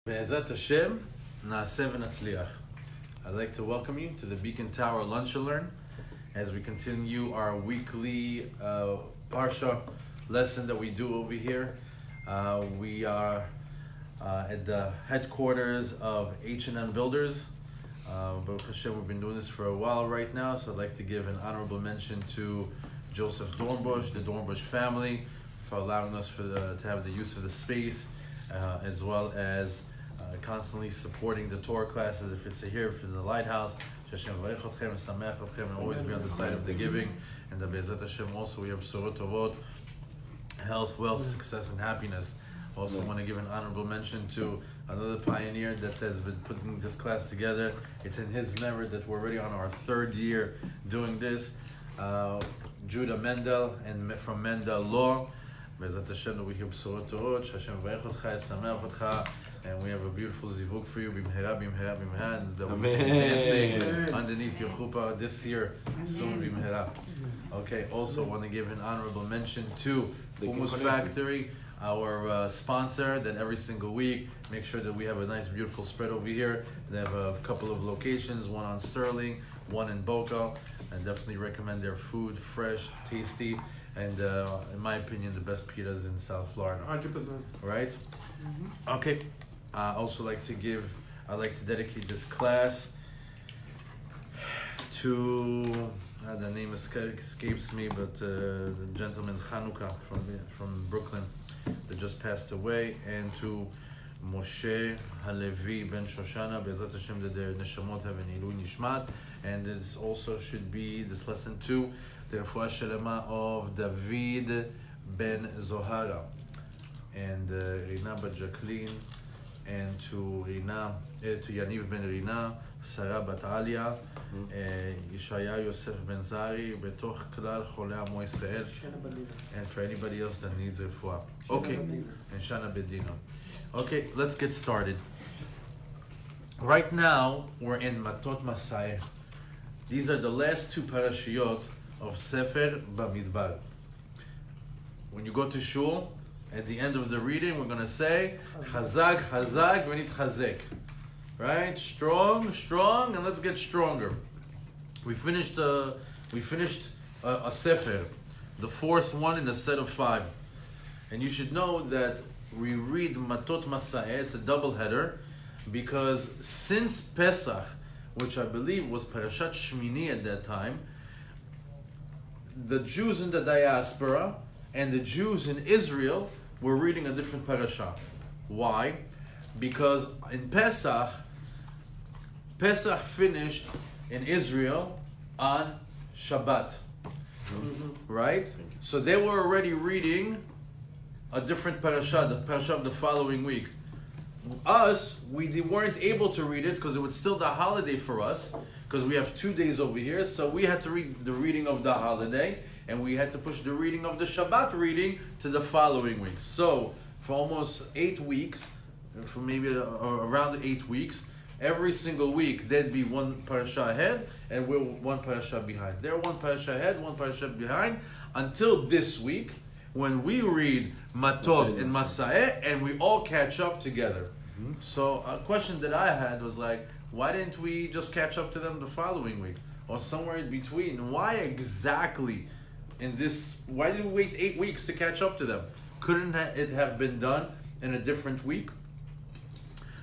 Be'ezat Hashem, na'aseh v'natzliach. I'd like to welcome you to the Beacon Tower Lunch and Learn as we continue our weekly Parsha lesson that we do over here. We are at the headquarters of H&M Builders. Baruch Hashem, we've been doing this for a while right now, so I'd like to give an honorable mention to Joseph Dornbush, the Dornbush family, for allowing us to have the use of the space, as well as constantly supporting the Torah classes, if it's here, if it's in the lighthouse. Hashem varech atkhem, sameach atkhem, and always be on the side of the giving. And the Be'ezat Hashem also we have Bsorot Tovot, health, wealth, success, and happiness. Also want to give an honorable mention to another pioneer that has been putting this class together. It's in his memory that we're already on our third year doing this. Judah Mendel and from Mendel Law. Be'ezat Hashem, we hear Bsorot Tovot. Hashem varech otcha, sameach otcha, and we have a beautiful zivuk for you. Bimhera, bimhera, bimhera, and that we'll be dancing underneath your chuppah this year, soon. Bimhera. Okay. Also, want to give an honorable mention to Hummus Factory, our sponsor. That every single week, make sure that we have a nice, beautiful spread over here. They have a couple of locations, one on Sterling, one in Boca. I definitely recommend their food, fresh, tasty, and in my opinion, the best pitas in South Florida. 100%. Right? Mm-hmm. Okay. I also like to dedicate this class to, the name escapes me, but the gentleman Chanukah from Brooklyn that just passed away, and to Moshe Halevi ben Shoshana, Be'ezat Hashem, that their neshamot have an ilui nishmat, and this also should be this lesson too, the refuah shelema of David ben Zohara, and Rina bat Jacqueline, and to Yaniv ben Rina, Sarah bat Alia, Yishaya Yosef ben Zari, betoch klal cholei Amo Yisrael, and for anybody else that needs refuah. Okay, and Shana Bedino. Okay, let's get started. Right now, we're in Matot Masai. These are the last two parashiyot of Sefer Bamidbar. When you go to shul, at the end of the reading, we're going to say, Chazak, Chazak, we need Chazek. Right? Strong, strong, and let's get stronger. We finished a Sefer, the fourth one in a set of 5. And you should know that we read Matot Masai, it's a double header, because since Pesach, which I believe was Parashat Shmini at that time, the Jews in the diaspora and the Jews in Israel were reading a different parasha. Why? Because in Pesach finished in Israel on Shabbat. Right? So they were already reading a different parasha, the parasha of the following week. Us, we weren't able to read it because it was still the holiday for us, because we have 2 days over here, so we had to read the reading of the holiday, and we had to push the reading of the Shabbat reading to the following week. So, for almost 8 weeks, for maybe around 8 weeks, every single week there'd be one parasha ahead, and we're one parasha behind. They're one parasha ahead, one parasha behind, until this week, when we read Matot and Masai, and we all catch up together. Mm-hmm. So a question that I had was like, why didn't we just catch up to them the following week? Or somewhere in between? Why exactly why did we wait 8 weeks to catch up to them? Couldn't it have been done in a different week?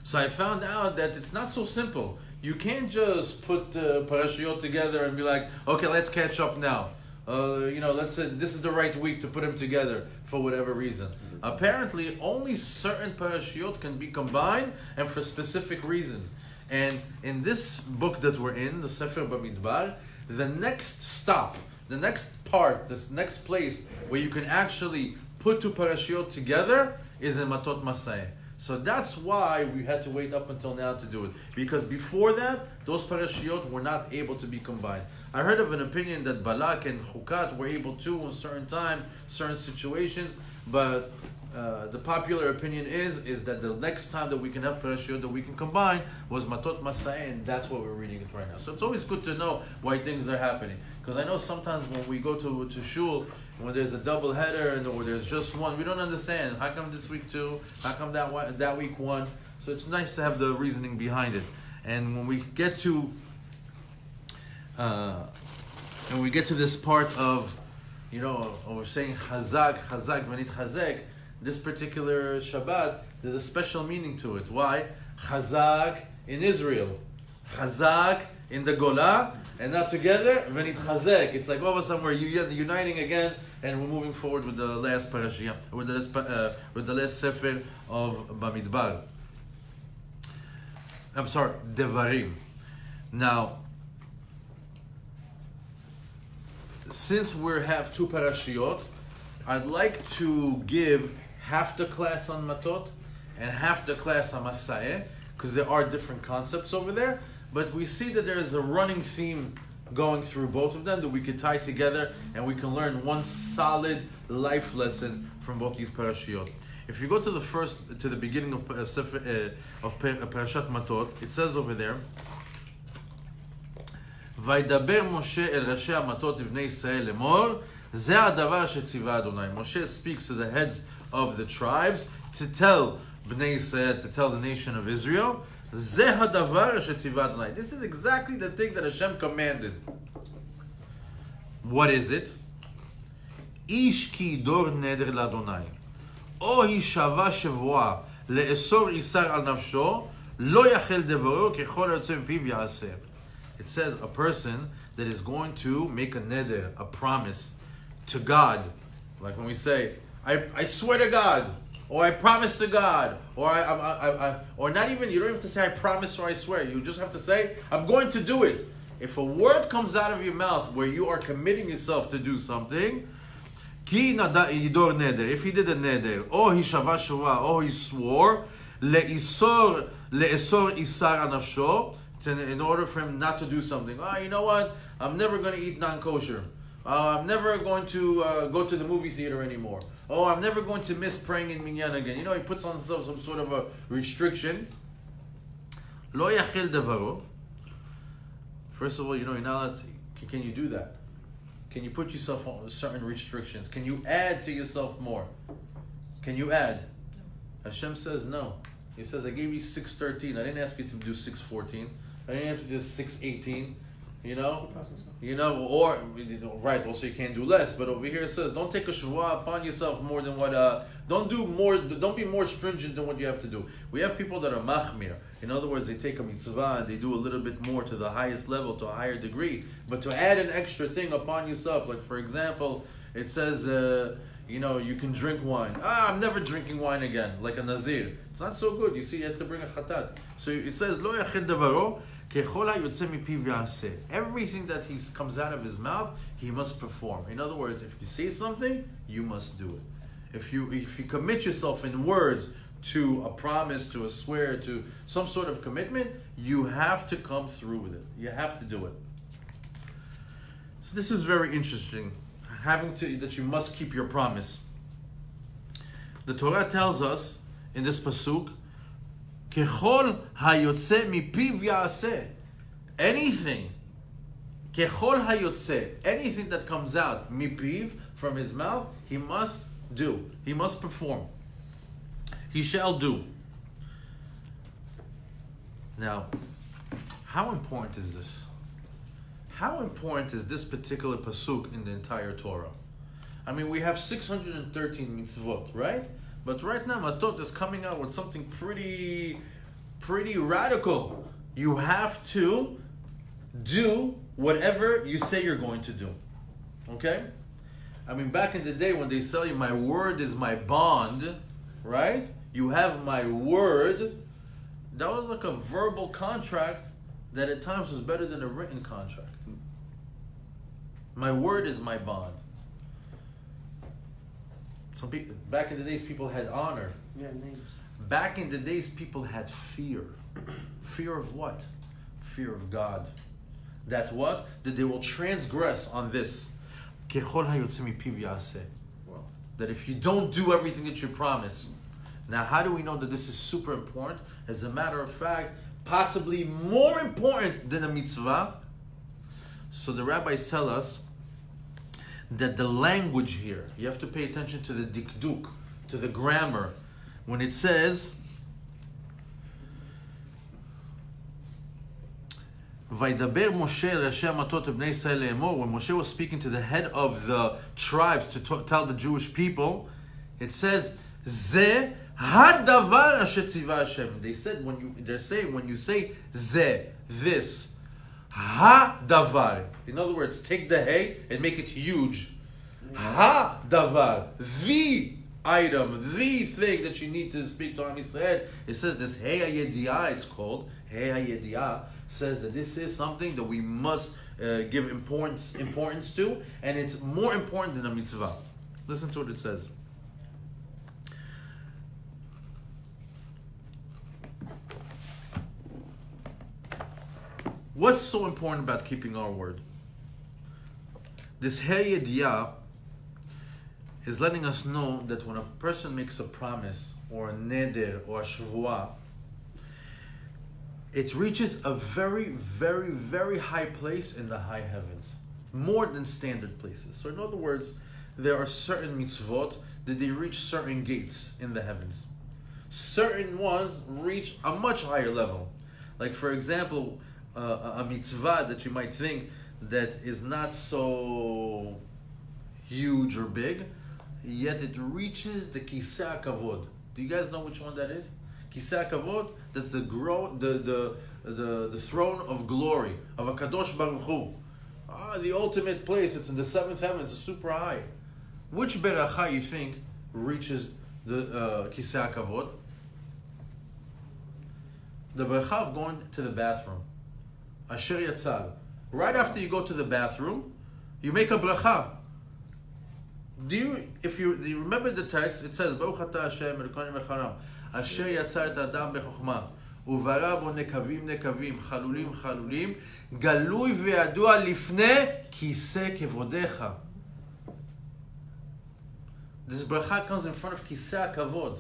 So I found out that it's not so simple. You can't just put parashiyot together and be like, okay, let's catch up now. Let's say this is the right week to put them together for whatever reason. Mm-hmm. Apparently, only certain parashiyot can be combined and for specific reasons. And in this book that we're in, the Sefer Bamidbar, the next stop, the next part, this next place where you can actually put two parashiyot together is in Matot Masai. So that's why we had to wait up until now to do it. Because before that, those parashiyot were not able to be combined. I heard of an opinion that Balak and Chukat were able to in certain times, certain situations, but the popular opinion is that the next time that we can have parashiyot that we can combine was Matot Masai, and that's what we're reading it right now. So it's always good to know why things are happening. Because I know sometimes when we go to shul, when there's a double header or there's just one, we don't understand. How come this week 2? How come that week 1? So it's nice to have the reasoning behind it. And when we get to this part of, we're saying Chazak, Venit Chazek, this particular Shabbat, there's a special meaning to it. Why? Chazak in Israel, Chazak in the Golah, and now together, Venit Chazek. It's like all of a sudden we're uniting again, and we're moving forward with the last parashah, with the last sefer of Bamidbar. I'm sorry, Devarim. Now, since we have two parashiyot, I'd like to give half the class on Matot and half the class on Masayeh, because there are different concepts over there, but we see that there is a running theme going through both of them that we could tie together, and we can learn one solid life lesson from both these parashiyot. If you go to the beginning of Parashat Matot, it says over there, וידבר משה אל ראשי המטות לבני ישראל לאמור, זה הדבר שציווה אדוני. Moshe speaks to the heads of the tribes to tell Bnei Israel, to tell the nation of Israel, זה הדבר שציווה אדוני. This is exactly the thing that Hashem commanded. What is it? איש כי ידור נדר לאדוני, או הישבע שבועה לאסור איסר על נפשו, לא יחל דברו ככל היוצא מפיו יעשה. It says a person that is going to make a neder, a promise to God. Like when we say, I swear to God, or I promise to God, or or not even, you don't have to say I promise or I swear. You just have to say, I'm going to do it. If a word comes out of your mouth where you are committing yourself to do something, ki yidor neder, if he did a neder, or he shava shura, or he swore, le'isor isar anafsho, in order for him not to do something. You know what? I'm never going to eat non-kosher. I'm never going to go to the movie theater anymore. I'm never going to miss praying in minyan again. He puts on himself some sort of a restriction. Lo yachil devaro. First of all, you're not. Can you do that? Can you put yourself on certain restrictions? Can you add to yourself more? Can you add? Hashem says no. He says, I gave you 6:13. I didn't ask you to do 6:14. I didn't ask you to do 6:18. Or right. Also, you can't do less. But over here it says, don't take a shvuah upon yourself more than what. Don't do more. Don't be more stringent than what you have to do. We have people that are machmir. In other words, they take a mitzvah and they do a little bit more to the highest level, to a higher degree. But to add an extra thing upon yourself, like for example, it says, you can drink wine. I'm never drinking wine again, like a nazir. It's not so good. You see, you have to bring a chatat. So it says, lo yachid davaro, kechol hayotze mipiv yaseh. Everything that comes out of his mouth, he must perform. In other words, if you say something, you must do it. If you commit yourself in words to a promise, to a swear, to some sort of commitment, you have to come through with it. You have to do it. So this is very interesting. That you must keep your promise. The Torah tells us in this pasuk, Kechol hayotze mipiv yaseh. Anything, Kechol hayotze, anything that comes out mipiv, from his mouth, he must do. He must perform. He shall do. Now, how important is this? How important is this particular pasuk in the entire Torah? I mean, we have 613 mitzvot, right? But right now, Matot is coming out with something pretty radical. You have to do whatever you say you're going to do. Okay? I mean, back in the day when they tell you, my word is my bond, right? You have my word. That was like a verbal contract that at times was better than a written contract. My word is my bond. Some people, back in the days, people had honor. Yeah, names. Back in the days, people had fear. Fear of what? Fear of God. That what? That they will transgress on this. Wow. That if you don't do everything that you promise. Now, how do we know that this is super important? As a matter of fact, possibly more important than a mitzvah. So the rabbis tell us that the language here, you have to pay attention to the dikduk, to the grammar. When it says, Vaydaber Moshe Rashi Matot Bnei Israel Le'emor, when Moshe was speaking to the head of the tribes to tell the Jewish people, it says, Ze hadavar asher tziva Hashem. They're saying when you say Ze, this, hadavar. In other words, take the hey and make it huge. Hadavar, the item, the thing that you need to speak to Am Yisrael. It says this Hey HaYediah, it's called Hey HaYediah, says that this is something that we must give importance to, and it's more important than a mitzvah. Listen to what it says. What's so important about keeping our word? This Hey HaYediah is letting us know that when a person makes a promise, or a neder, or a shvuah, it reaches a very, very, very high place in the high heavens. More than standard places. So in other words, there are certain mitzvot that they reach certain gates in the heavens. Certain ones reach a much higher level. Like for example, a mitzvah that you might think that is not so huge or big, yet it reaches the Kisei HaKavod. Do you guys know which one that is? Kisei HaKavod, that's the throne of glory of a Kadosh Baruch Hu. The ultimate place. It's in the seventh heaven. It's super high. Which beracha you think reaches the Kisei HaKavod? The beracha of going to the bathroom. Asher Yatzal. Right after you go to the bathroom, you make a bracha. Do you remember the text? It says, Baruch Atah Hashem Elokeinu Mecharam, Asher Yatzar et Adam bechokma, Uvara bo nekavim nekavim, Chalulim chalulim, Galui ve'adua lifnei kisei kevodecha. This bracha comes in front of Kisei HaKavod.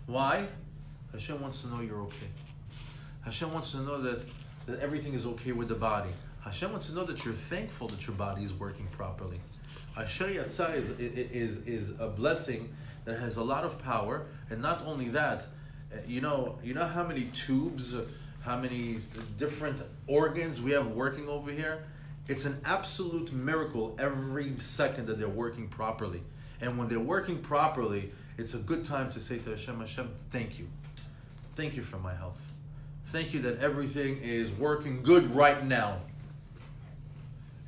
Why? Hashem wants to know you're okay. Hashem wants to know that everything is okay with the body. Hashem wants to know that you're thankful that your body is working properly. Asher Yatzar is a blessing that has a lot of power, and not only that, you know how many tubes, how many different organs we have working over here? It's an absolute miracle every second that they're working properly. And when they're working properly, it's a good time to say to Hashem, Hashem, thank you. Thank you for my health. Thank you that everything is working good right now.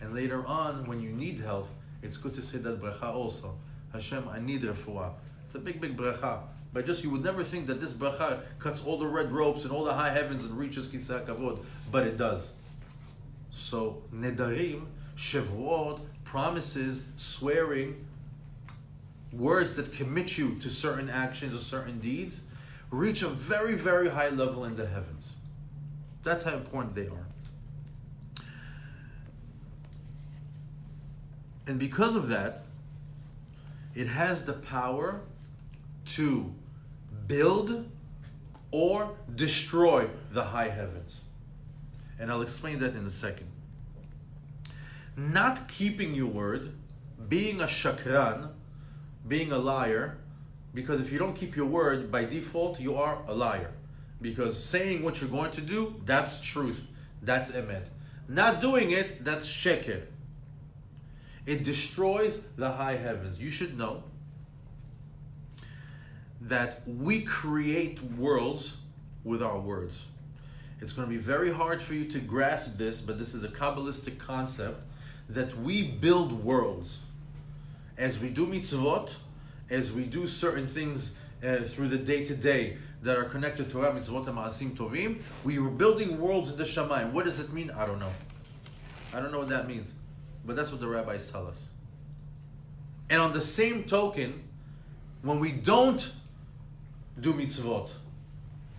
And later on, when you need health, it's good to say that bracha also. Hashem, I need refuah. It's a big, big bracha. But just you would never think that this bracha cuts all the red ropes and all the high heavens and reaches Kisei HaKavod. But it does. So, nedarim, shevuot, promises, swearing, words that commit you to certain actions or certain deeds, reach a very, very high level in the heavens. That's how important they are. And because of that, it has the power to build or destroy the high heavens. And I'll explain that in a second. Not keeping your word, being a shakran, being a liar, because if you don't keep your word, by default, you are a liar. Because saying what you're going to do, that's truth. That's emet. Not doing it, that's sheker. It destroys the high heavens. You should know that we create worlds with our words. It's going to be very hard for you to grasp this, but this is a Kabbalistic concept that we build worlds. As we do mitzvot, as we do certain things through the day-to-day that are connected to Torah, mitzvot, and ma'asim tovim, we were building worlds in the Shamayim. What does it mean? I don't know. I don't know what that means. But that's what the rabbis tell us. And on the same token, when we don't do mitzvot,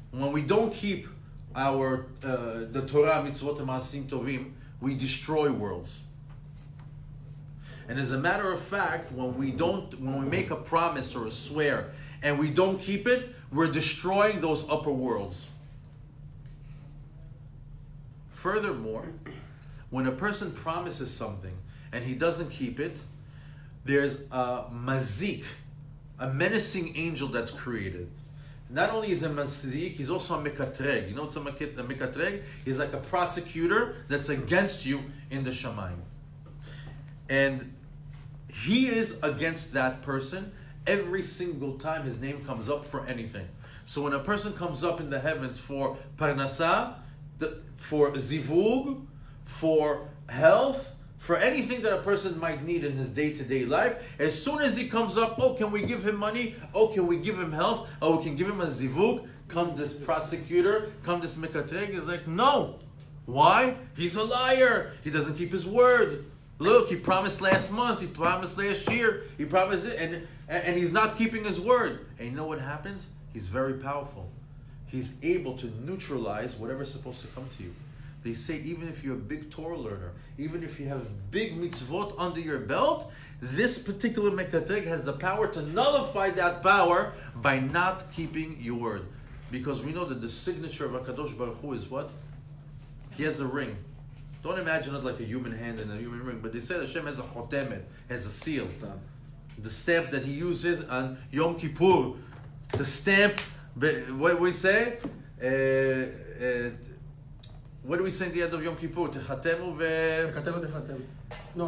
when we don't keep our the Torah, mitzvot, and ma'asim tovim, we destroy worlds. And as a matter of fact, when we make a promise or a swear and we don't keep it, we're destroying those upper worlds. Furthermore, when a person promises something and he doesn't keep it, there's a mazik, a menacing angel that's created. not only is a Maszik, he's also a Mekatreg. You know what's a Mekatreg? He's like a prosecutor that's against you in the Shamayim. And he is against that person every single time his name comes up for anything. So when a person comes up in the heavens for Parnasa, for Zivug, for health, for anything that a person might need in his day-to-day life, as soon as he comes up, oh, can we give him money? Oh, can we give him health? Oh, we can give him a zivug? Come this prosecutor, come this mekatreg. He's like, no. Why? He's a liar. He doesn't keep his word. Look, he promised last month. He promised last year. He promised it, and he's not keeping his word. And you know what happens? He's very powerful. He's able to neutralize whatever's supposed to come to you. They say even if you're a big Torah learner, even if you have big mitzvot under your belt, this particular mekatreg has the power to nullify that power by not keeping your word. Because we know that the signature of HaKadosh Baruch Hu is what? He has a ring. Don't imagine it like a human hand and a human ring, but they say Hashem has a chotemet, has a seal. The stamp that he uses on Yom Kippur to stamp, what we say? What do we say at the end of Yom Kippur? Techatemu No,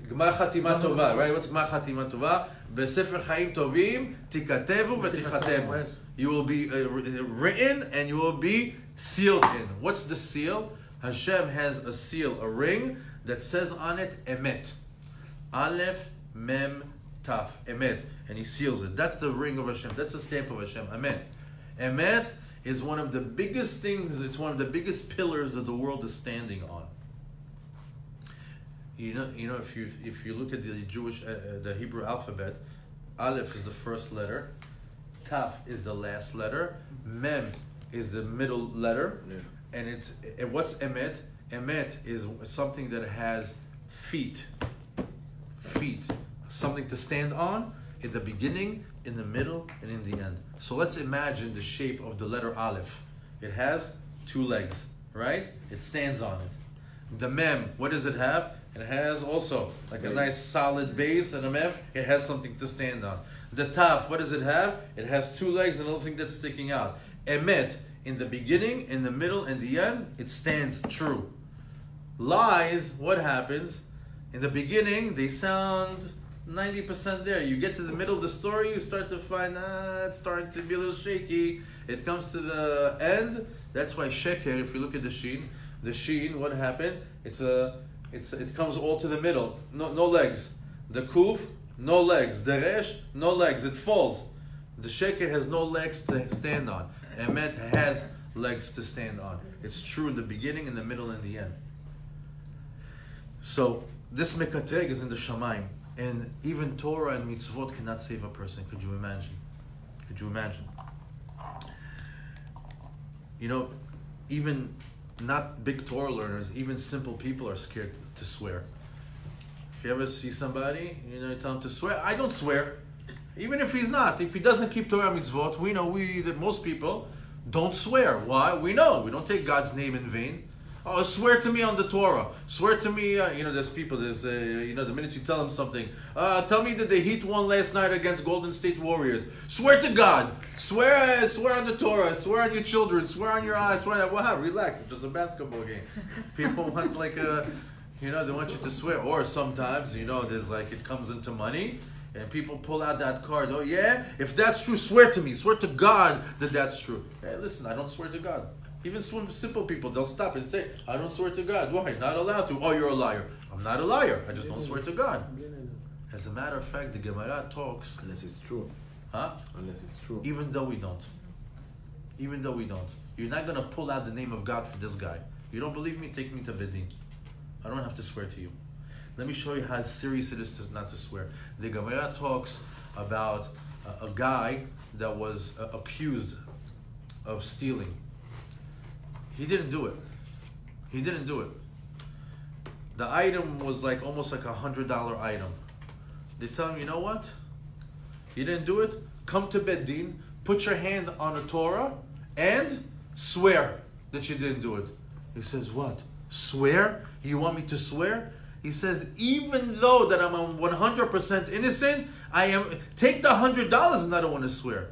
Gmar Chatima Tova, right? What's Gmar Chatima Tova? Besefer Chaim Tovim, Tikatevu v'Tichatemu. You will be written and you will be sealed in. What's the seal? Hashem has a seal, a ring that says on it Emet. Aleph, Mem, Taf. Emet. And he seals it. That's the ring of Hashem. That's the stamp of Hashem. Emet. Emet is one of the biggest things, it's one of the biggest pillars that the world is standing on. You know, if you look at the Jewish, the Hebrew alphabet, Aleph is the first letter, Taf is the last letter, Mem is the middle letter, and what's Emet? Emet is something that has feet, something to stand on in the beginning, in the middle, and in the end. So let's imagine the shape of the letter Aleph. It has two legs, right? It stands on it. The Mem, what does it have? It has also like a nice solid base, and a Mem, it has something to stand on. The Taf, what does it have? It has two legs and nothing that's sticking out. Emet, in the beginning, in the middle, and the end, it stands true. Lies, what happens? In the beginning, they sound 90% there. You get to the middle of the story, you start to find it's starting to be a little shaky. It comes to the end. That's why sheker, if you look at the sheen, what happened? It comes all to the middle. No legs. The kuf, no legs. The resh, no legs. It falls. The sheker has no legs to stand on. Emet has legs to stand on. It's true in the beginning, in the middle, and the end. So this mekatreg is in the Shamayim. And even Torah and mitzvot cannot save a person. Could you imagine? You know, even not big Torah learners, even simple people are scared to swear. If you ever see somebody, you tell him to swear. I don't swear. Even if he's not. If he doesn't keep Torah mitzvot, we know that most people don't swear. Why? We know. We don't take God's name in vain. Oh, swear to me on the Torah. Swear to me, there's people, the minute you tell them something, tell me that the Heat won last night against Golden State Warriors. Swear to God. Swear on the Torah. Swear on your children. Swear on your eyes. Swear on wow, relax. It's just a basketball game. People want they want you to swear. Or sometimes, there's it comes into money. And people pull out that card. Oh yeah? If that's true, swear to me. Swear to God that that's true. Hey, listen, I don't swear to God. Even simple people, they'll stop and say, I don't swear to God. Why? Not allowed to. Oh, you're a liar. I'm not a liar. I just don't swear to God. As a matter of fact, the Gemara talks... Unless it's true. Huh? Unless it's true. Even though we don't. You're not going to pull out the name of God for this guy. You don't believe me? Take me to Bedin. I don't have to swear to you. Let me show you how serious it is not to swear. The Gemara talks about a guy that was accused of stealing. He didn't do it. The item was almost like $100 item. They tell him, you know what? You didn't do it? Come to Bedin, put your hand on a Torah, and swear that you didn't do it. He says, what? Swear? You want me to swear? He says, even though that I'm 100% innocent, take the $100 and I don't want to swear.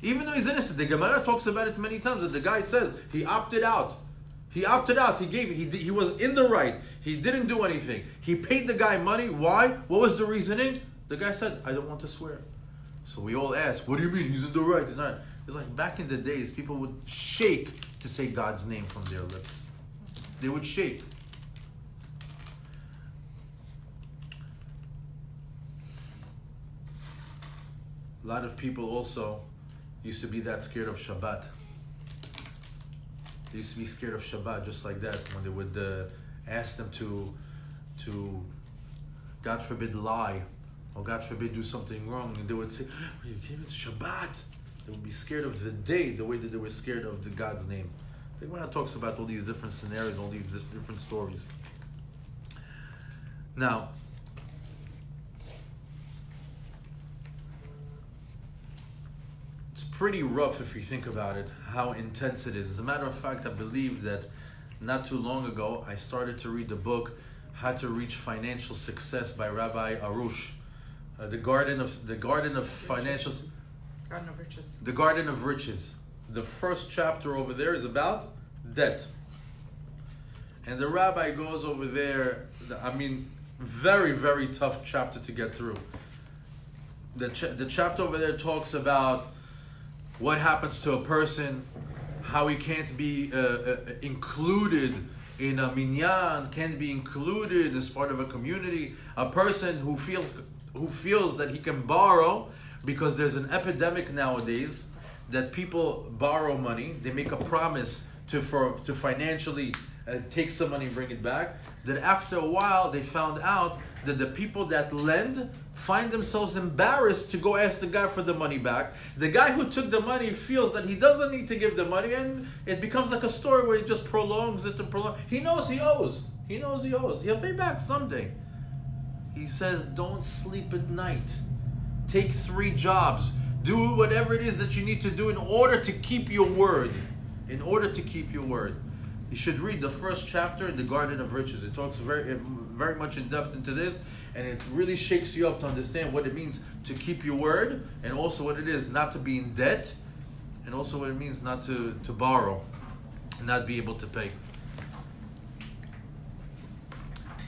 Even though he's innocent. The Gemara talks about it many times, that the guy says he opted out. He opted out. He was in the right. He didn't do anything. He paid the guy money. Why? What was the reasoning? The guy said, I don't want to swear. So we all ask, what do you mean? He's in the right. He's not. It's like back in the days, people would shake to say God's name from their lips. They would shake. A lot of people also used to be that scared of Shabbat. They used to be scared of Shabbat just like that, when they would ask them to, God forbid, lie, or God forbid, do something wrong, and they would say, it's Shabbat. They would be scared of the day, the way that they were scared of the God's name. The Gemara talks about all these different scenarios, all these different stories. Now, it's pretty rough if you think about it, how intense it is. As a matter of fact, I believe that not too long ago, I started to read the book, How to Reach Financial Success by Rabbi Arush. The Garden of Financial... Garden of Riches. The Garden of Riches. The first chapter over there is about debt. And the rabbi goes over there, very, very tough chapter to get through. The chapter over there talks about what happens to a person, how he can't be included in a minyan, can't be included as part of a community. A person who feels that he can borrow, because there's an epidemic nowadays that people borrow money. They make a promise to financially take some money and bring it back. That after a while they found out that the people that lend find themselves embarrassed to go ask the guy for the money back. The guy who took the money feels that he doesn't need to give the money, and it becomes like a story where he just prolongs it and prolongs. He knows he owes. He'll pay back someday. He says, don't sleep at night. Take 3 jobs. Do whatever it is that you need to do in order to keep your word. In order to keep your word. You should read the first chapter in the Garden of Riches. It talks very, very much in depth into this, and it really shakes you up to understand what it means to keep your word, and also what it is not to be in debt, and also what it means not to borrow and not be able to pay.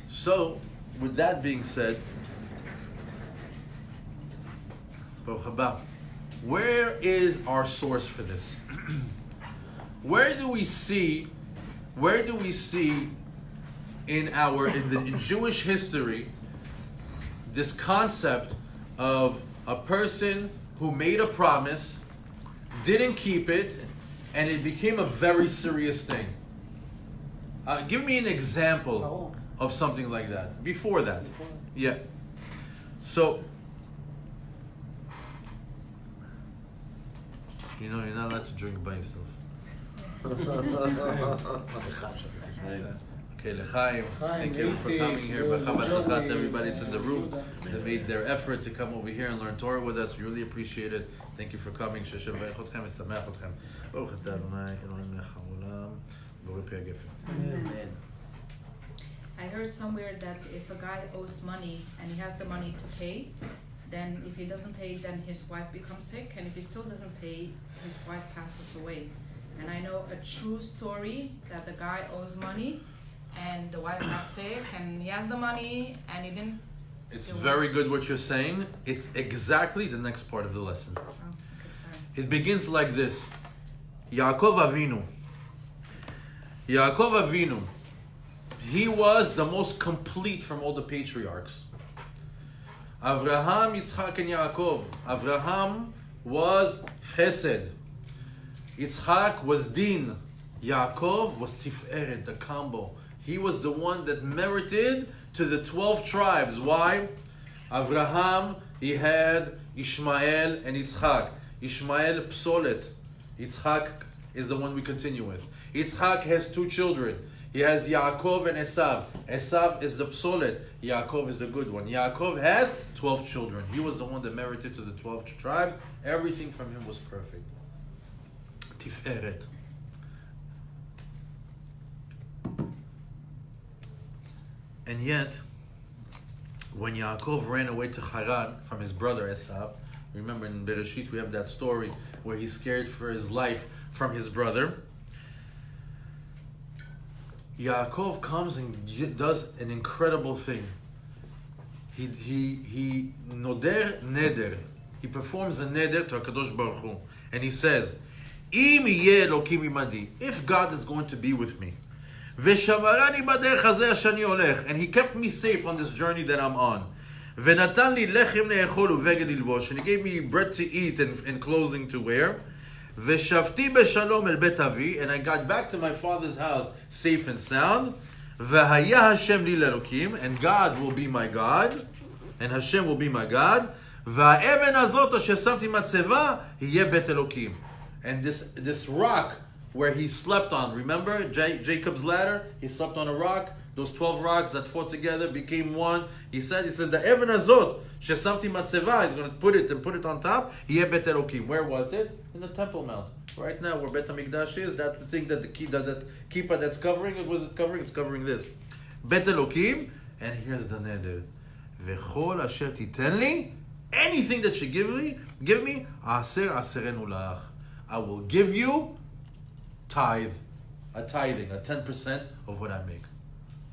So, with that being said, Baruch haba, where is our source for this? Where do we see in Jewish history this concept of a person who made a promise, didn't keep it, and it became a very serious thing? Give me an example of something like that. Before that. Yeah. So, you're not allowed to drink by yourself. Okay, L'chaim, thank you for coming here. B'chabat everybody that's in the room that made their effort to come over here and learn Torah with us. We really appreciate it. Thank you for coming. Sheshem v'echotchem, v'samech otchem. Baruch atah Adonai Eloheinu melech haolam, borei pei hagefim. Amen. I heard somewhere that if a guy owes money and he has the money to pay, then if he doesn't pay, then his wife becomes sick, and if he still doesn't pay, his wife passes away. And I know a true story that the guy owes money and the wife got sick and he has the money and he didn't. It's very good what you're saying. It's exactly the next part of the lesson. Oh, okay, sorry. It begins like this. Yaakov Avinu, he was the most complete from all the patriarchs. Avraham, Yitzchak, and Yaakov. Avraham was Chesed. Yitzchak was Din. Yaakov was Tiferet, the combo. He was the one that merited to the 12 tribes. Why? Avraham, he had Ishmael and Yitzchak. Ishmael, Psolet. Yitzchak is the one we continue with. Yitzchak has 2 children. He has Yaakov and Esav. Esav is the Psolet. Yaakov is the good one. Yaakov has 12 children. He was the one that merited to the 12 tribes. Everything from him was perfect. Tiferet. And yet, when Yaakov ran away to Haran from his brother Esav, remember in Bereshit we have that story where he's scared for his life from his brother. Yaakov comes and does an incredible thing. He noder neder. He performs a neder to HaKadosh Baruch Hu. And he says, Im yeh Elokim imadi, if God is going to be with me, Veshamarani b'derech hazeh shani olech, and he kept me safe on this journey that I'm on. Venatan li lechem le'echol uveged lilbosh, and he gave me bread to eat and clothing to wear. Veshavti b'shalom el bet avi, and I got back to my father's house safe and sound. V'haya Hashem li le'elokim, and God will be my God, and Hashem will be my God. V'ha'eben azot asher samti matzeva yeh bet Elokim, and this rock where he slept on, remember Jacob's ladder? He slept on a rock. Those 12 rocks that fought together became one. He said, the Eben Azot, Shesamti Matzeva, he's going to put it on top. Yeh Bet Elokim. Where was it? In the Temple Mount. Right now, where Bet HaMikdash is, that's the thing that the kippah that's covering it, was it covering? It's covering this. Bet Elokim, and here's the neder. V'chol asher titen li, anything that you give me, aser aserenu lach. I will give you tithing, a 10% of what I make.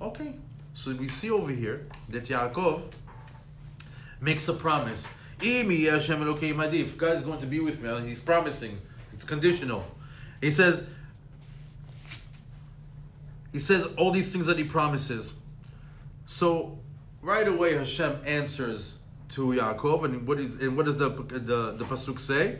Okay, so we see over here that Yaakov makes a promise. If God is going to be with me, and he's promising, it's conditional. He says all these things that he promises. So right away Hashem answers to Yaakov, and what does the pasuk say?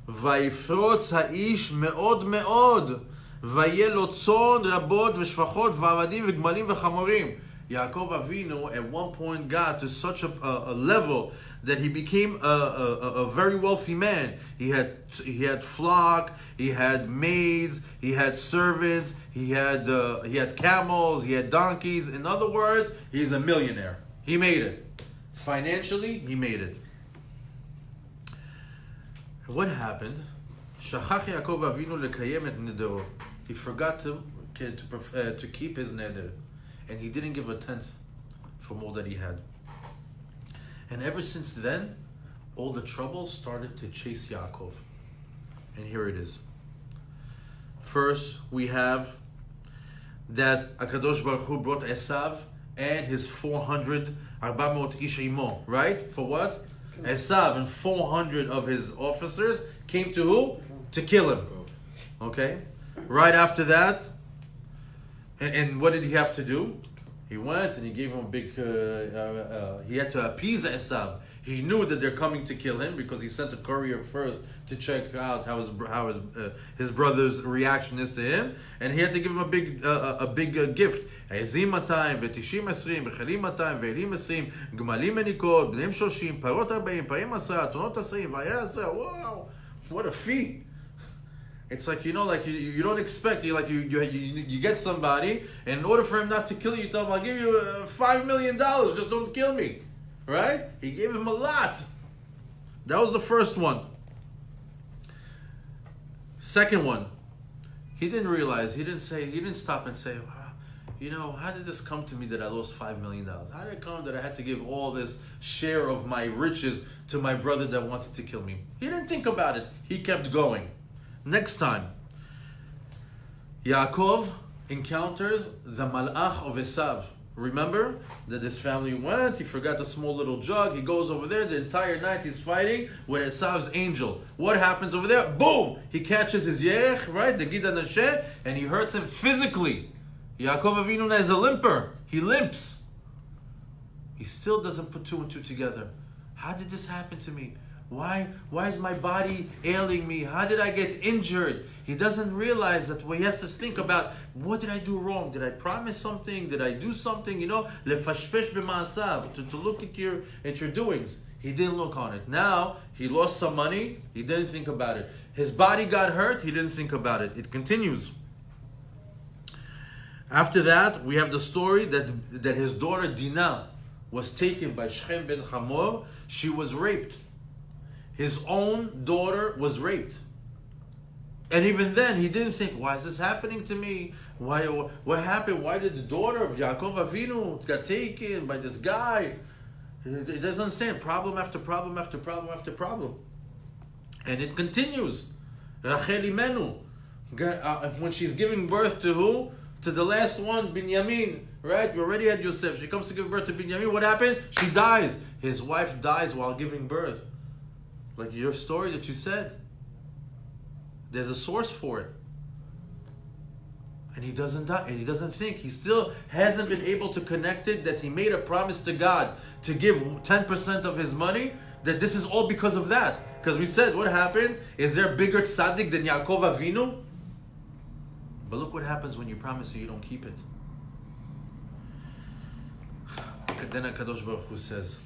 ויפרוץ האיש מאוד מאוד ויהיה לו צאן רבות ושפחות ועבדים וגמלים וחמורים. Yaakov Avinu at one point got to such a level that he became a very wealthy man. He had flock, he had maids, he had servants, he had camels, he had donkeys. In other words, he's a millionaire. He made it. Financially, he made it. What happened? Shachach Yaakov Avinu lekayem et nedero. He forgot to keep his neder, and he didn't give a tenth from all that he had. And ever since then, all the trouble started to chase Yaakov. And here it is. First, we have that HaKadosh Baruch Hu brought Esav and his 400 ish imo, right? For what? Esav and 400 of his officers came to who? To kill him. Okay? Right after that, and what did he have to do? He went and he gave him a big, he had to appease Esav. He knew that they're coming to kill him because he sent a courier first to check out how his brother's reaction is to him, and he had to give him a big gift. עזים 200 ו90 20 וחלים 200 ואלים 20 גמלים מניקות בנים 30 פרות 40 פרים 10 אתונות 20 והיה 10. Wow, what a feat! It's like, like you don't expect, you get somebody, and in order for him not to kill you, you tell him, I'll give you $5 million, just don't kill me. Right? He gave him a lot. That was the first one. Second one, he didn't realize, he didn't stop and say, how did this come to me that I lost $5 million? How did it come that I had to give all this share of my riches to my brother that wanted to kill me? He didn't think about it. He kept going. Next time, Yaakov encounters the malach of Esav. Remember that his family went, he forgot the small little jug, he goes over there, the entire night he's fighting with Esav's angel. What happens over there? Boom! He catches his yerech, right, the Gida Nashe, and he hurts him physically. Yaakov Avinu is a limper. He limps. He still doesn't put two and two together. How did this happen to me? Why is my body ailing me? How did I get injured? He doesn't realize that he has to think about, what did I do wrong? Did I promise something? Did I do something? Lefashpesh b'ma'asav, to look at your doings. He didn't look on it. Now, he lost some money. He didn't think about it. His body got hurt. He didn't think about it. It continues. After that, we have the story that his daughter Dinah was taken by Shechem ben Hamor. She was raped. His own daughter was raped. And even then, he didn't think, why is this happening to me? What happened? Why did the daughter of Yaakov Avinu got taken by this guy? He doesn't understand. Problem after problem after problem after problem. And it continues. Rachel Imenu, when she's giving birth to who? To the last one, Binyamin. Right? You already had Yosef. She comes to give birth to Binyamin. What happened? She dies. His wife dies while giving birth. Like your story that you said. There's a source for it. And he doesn't die, and he doesn't think. He still hasn't been able to connect it that he made a promise to God to give 10% of his money, that this is all because of that. Because we said, what happened? Is there a bigger tzaddik than Yaakov Avinu? But look what happens when you promise and you don't keep it. Then HaKadosh Baruch Hu says,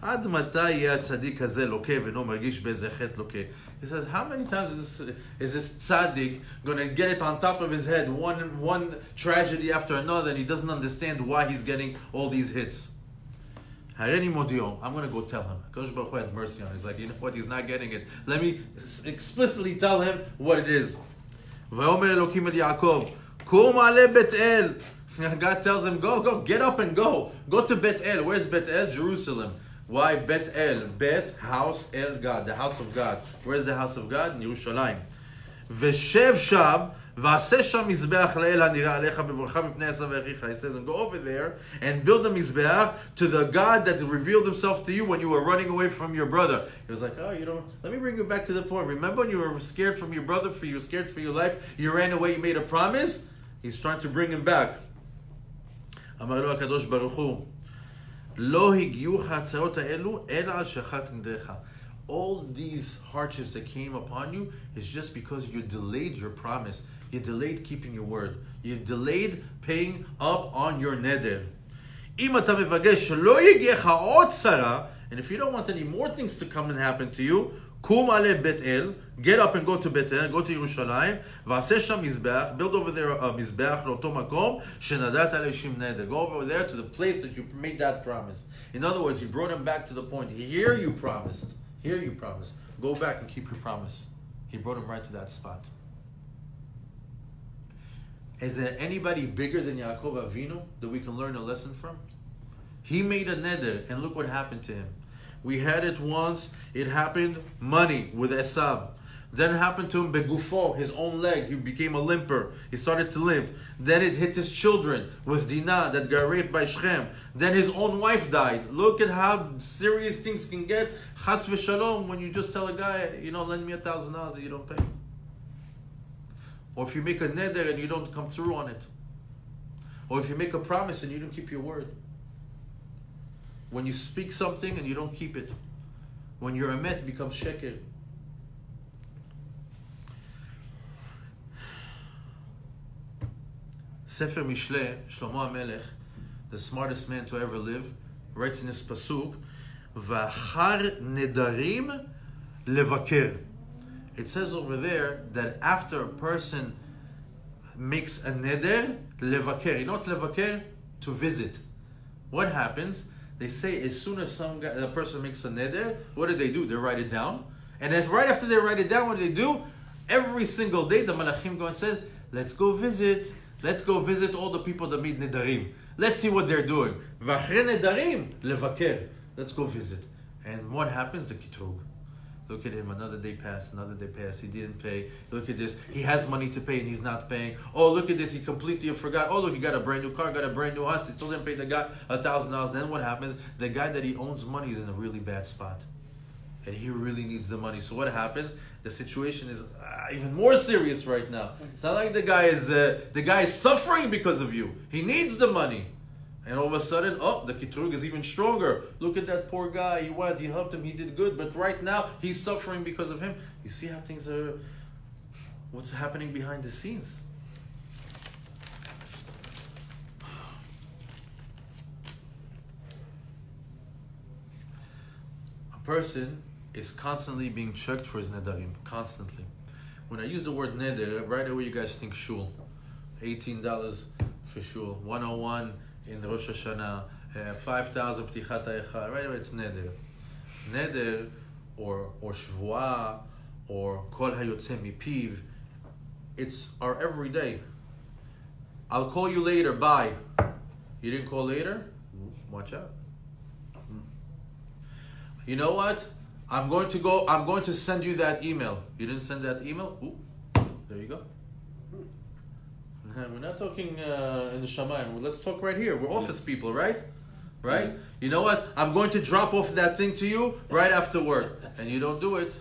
עד מתי יהיה הצדיק הזה לוקה ואינו מרגיש באיזה חטא לוקה? He says, how many times is this tzaddik going to get it on top of his head, one tragedy after another, and he doesn't understand why he's getting all these hits? הריני מודיעו, I'm going to go tell him. HaKadosh Baruch Hu had mercy on him. He's like, you know what, he's not getting it. Let me explicitly tell him what it is. ויאמר אלוקים אל יעקב, קום עלה בית אל. God tells him, go, get up and go. Go to Bet El. Where's Bet El? Jerusalem. Why Bet El? Bet, house, El, God. The house of God. Where's the house of God? In Yerushalayim. ושב שם, ועשה שם מזבח לאל הנראה עליך בברכה מפני עשיו ואחיך. He says, and go over there and build a mizbeach to the God that revealed himself to you when you were running away from your brother. He was like, let me bring you back to the point. Remember when you were scared from your brother, you were scared for your life, you ran away, you made a promise? He's trying to bring him back. אמר לו הקדוש ברוך הוא, לא הגיעוך הצרות האלו, אלא על שכת נדריך. All these hardships that came upon you is just because you delayed your promise. You delayed keeping your word. You delayed paying up on your neder. אם אתה מבקש שלא יגיעך עוד צרה, and if you don't want any more things to come and happen to you, קום עלה בית אל, get up and go to בית אל, go to ירושלים, ועשה שם מזבח, build over there a מזבח לאותו מקום, שנדעת לאישים נדר. Go over there to the place that you made that promise. In other words, he brought him back to the point. Here you promised. Here you promised. Go back and keep your promise. He brought him right to that spot. Is there anybody bigger than Yaakov Avinu that we can learn a lesson from? He made a neder, and look what happened to him. We had it once. It happened, money with Esav. Then it happened to him begufo, his own leg. He became a limper. He started to limp. Then it hit his children with Dinah that got raped by Shechem. Then his own wife died. Look at how serious things can get. Chas v'shalom, when you just tell a guy, lend me $1,000 that you don't pay. Or if you make a neder and you don't come through on it. Or if you make a promise and you don't keep your word. When you speak something and you don't keep it. When your emet becomes sheker. Sefer Mishle, Shlomo HaMelech, the smartest man to ever live, writes in his pasuk, V'achar nedarim levaker. It says over there that after a person makes a neder, levaker. You know what's levaker? To visit. What happens? They say as soon as a person makes a neder, what do? They write it down. And if right after they write it down, what do? Every single day the malachim go and says, let's go visit all the people that made nedarim. Let's see what they're doing. V'achre nedarim levaker. Let's go visit. And what happens? The kitrug. Look at him, another day passed, he didn't pay. Look at this, he has money to pay and he's not paying. Oh, look at this, he completely forgot. Oh, look, he got a brand new car, got a brand new house, he still didn't pay the guy $1,000. Then what happens? The guy that he owns money is in a really bad spot. And he really needs the money. So what happens? The situation is even more serious right now. It's not like the guy is suffering because of you. He needs the money. And all of a sudden, the kitrug is even stronger. Look at that poor guy. He helped him, he did good. But right now, he's suffering because of him. You see how things are, what's happening behind the scenes. A person is constantly being checked for his nedarim. Constantly. When I use the word neder, right away you guys think shul. $18 for shul. 101 in Rosh Hashanah, 5,000 ptichat ha'echal. Right away it's neder. Neder or shvuah or kol hayotze mipiv. It's our everyday. I'll call you later. Bye. You didn't call later? Watch out. You know what? I'm going to send you that email. You didn't send that email? Ooh, there you go. We're not talking in the Shamayim. Let's talk right here. We're office people, right? Right? You know what? I'm going to drop off that thing to you right after work. And you don't do it.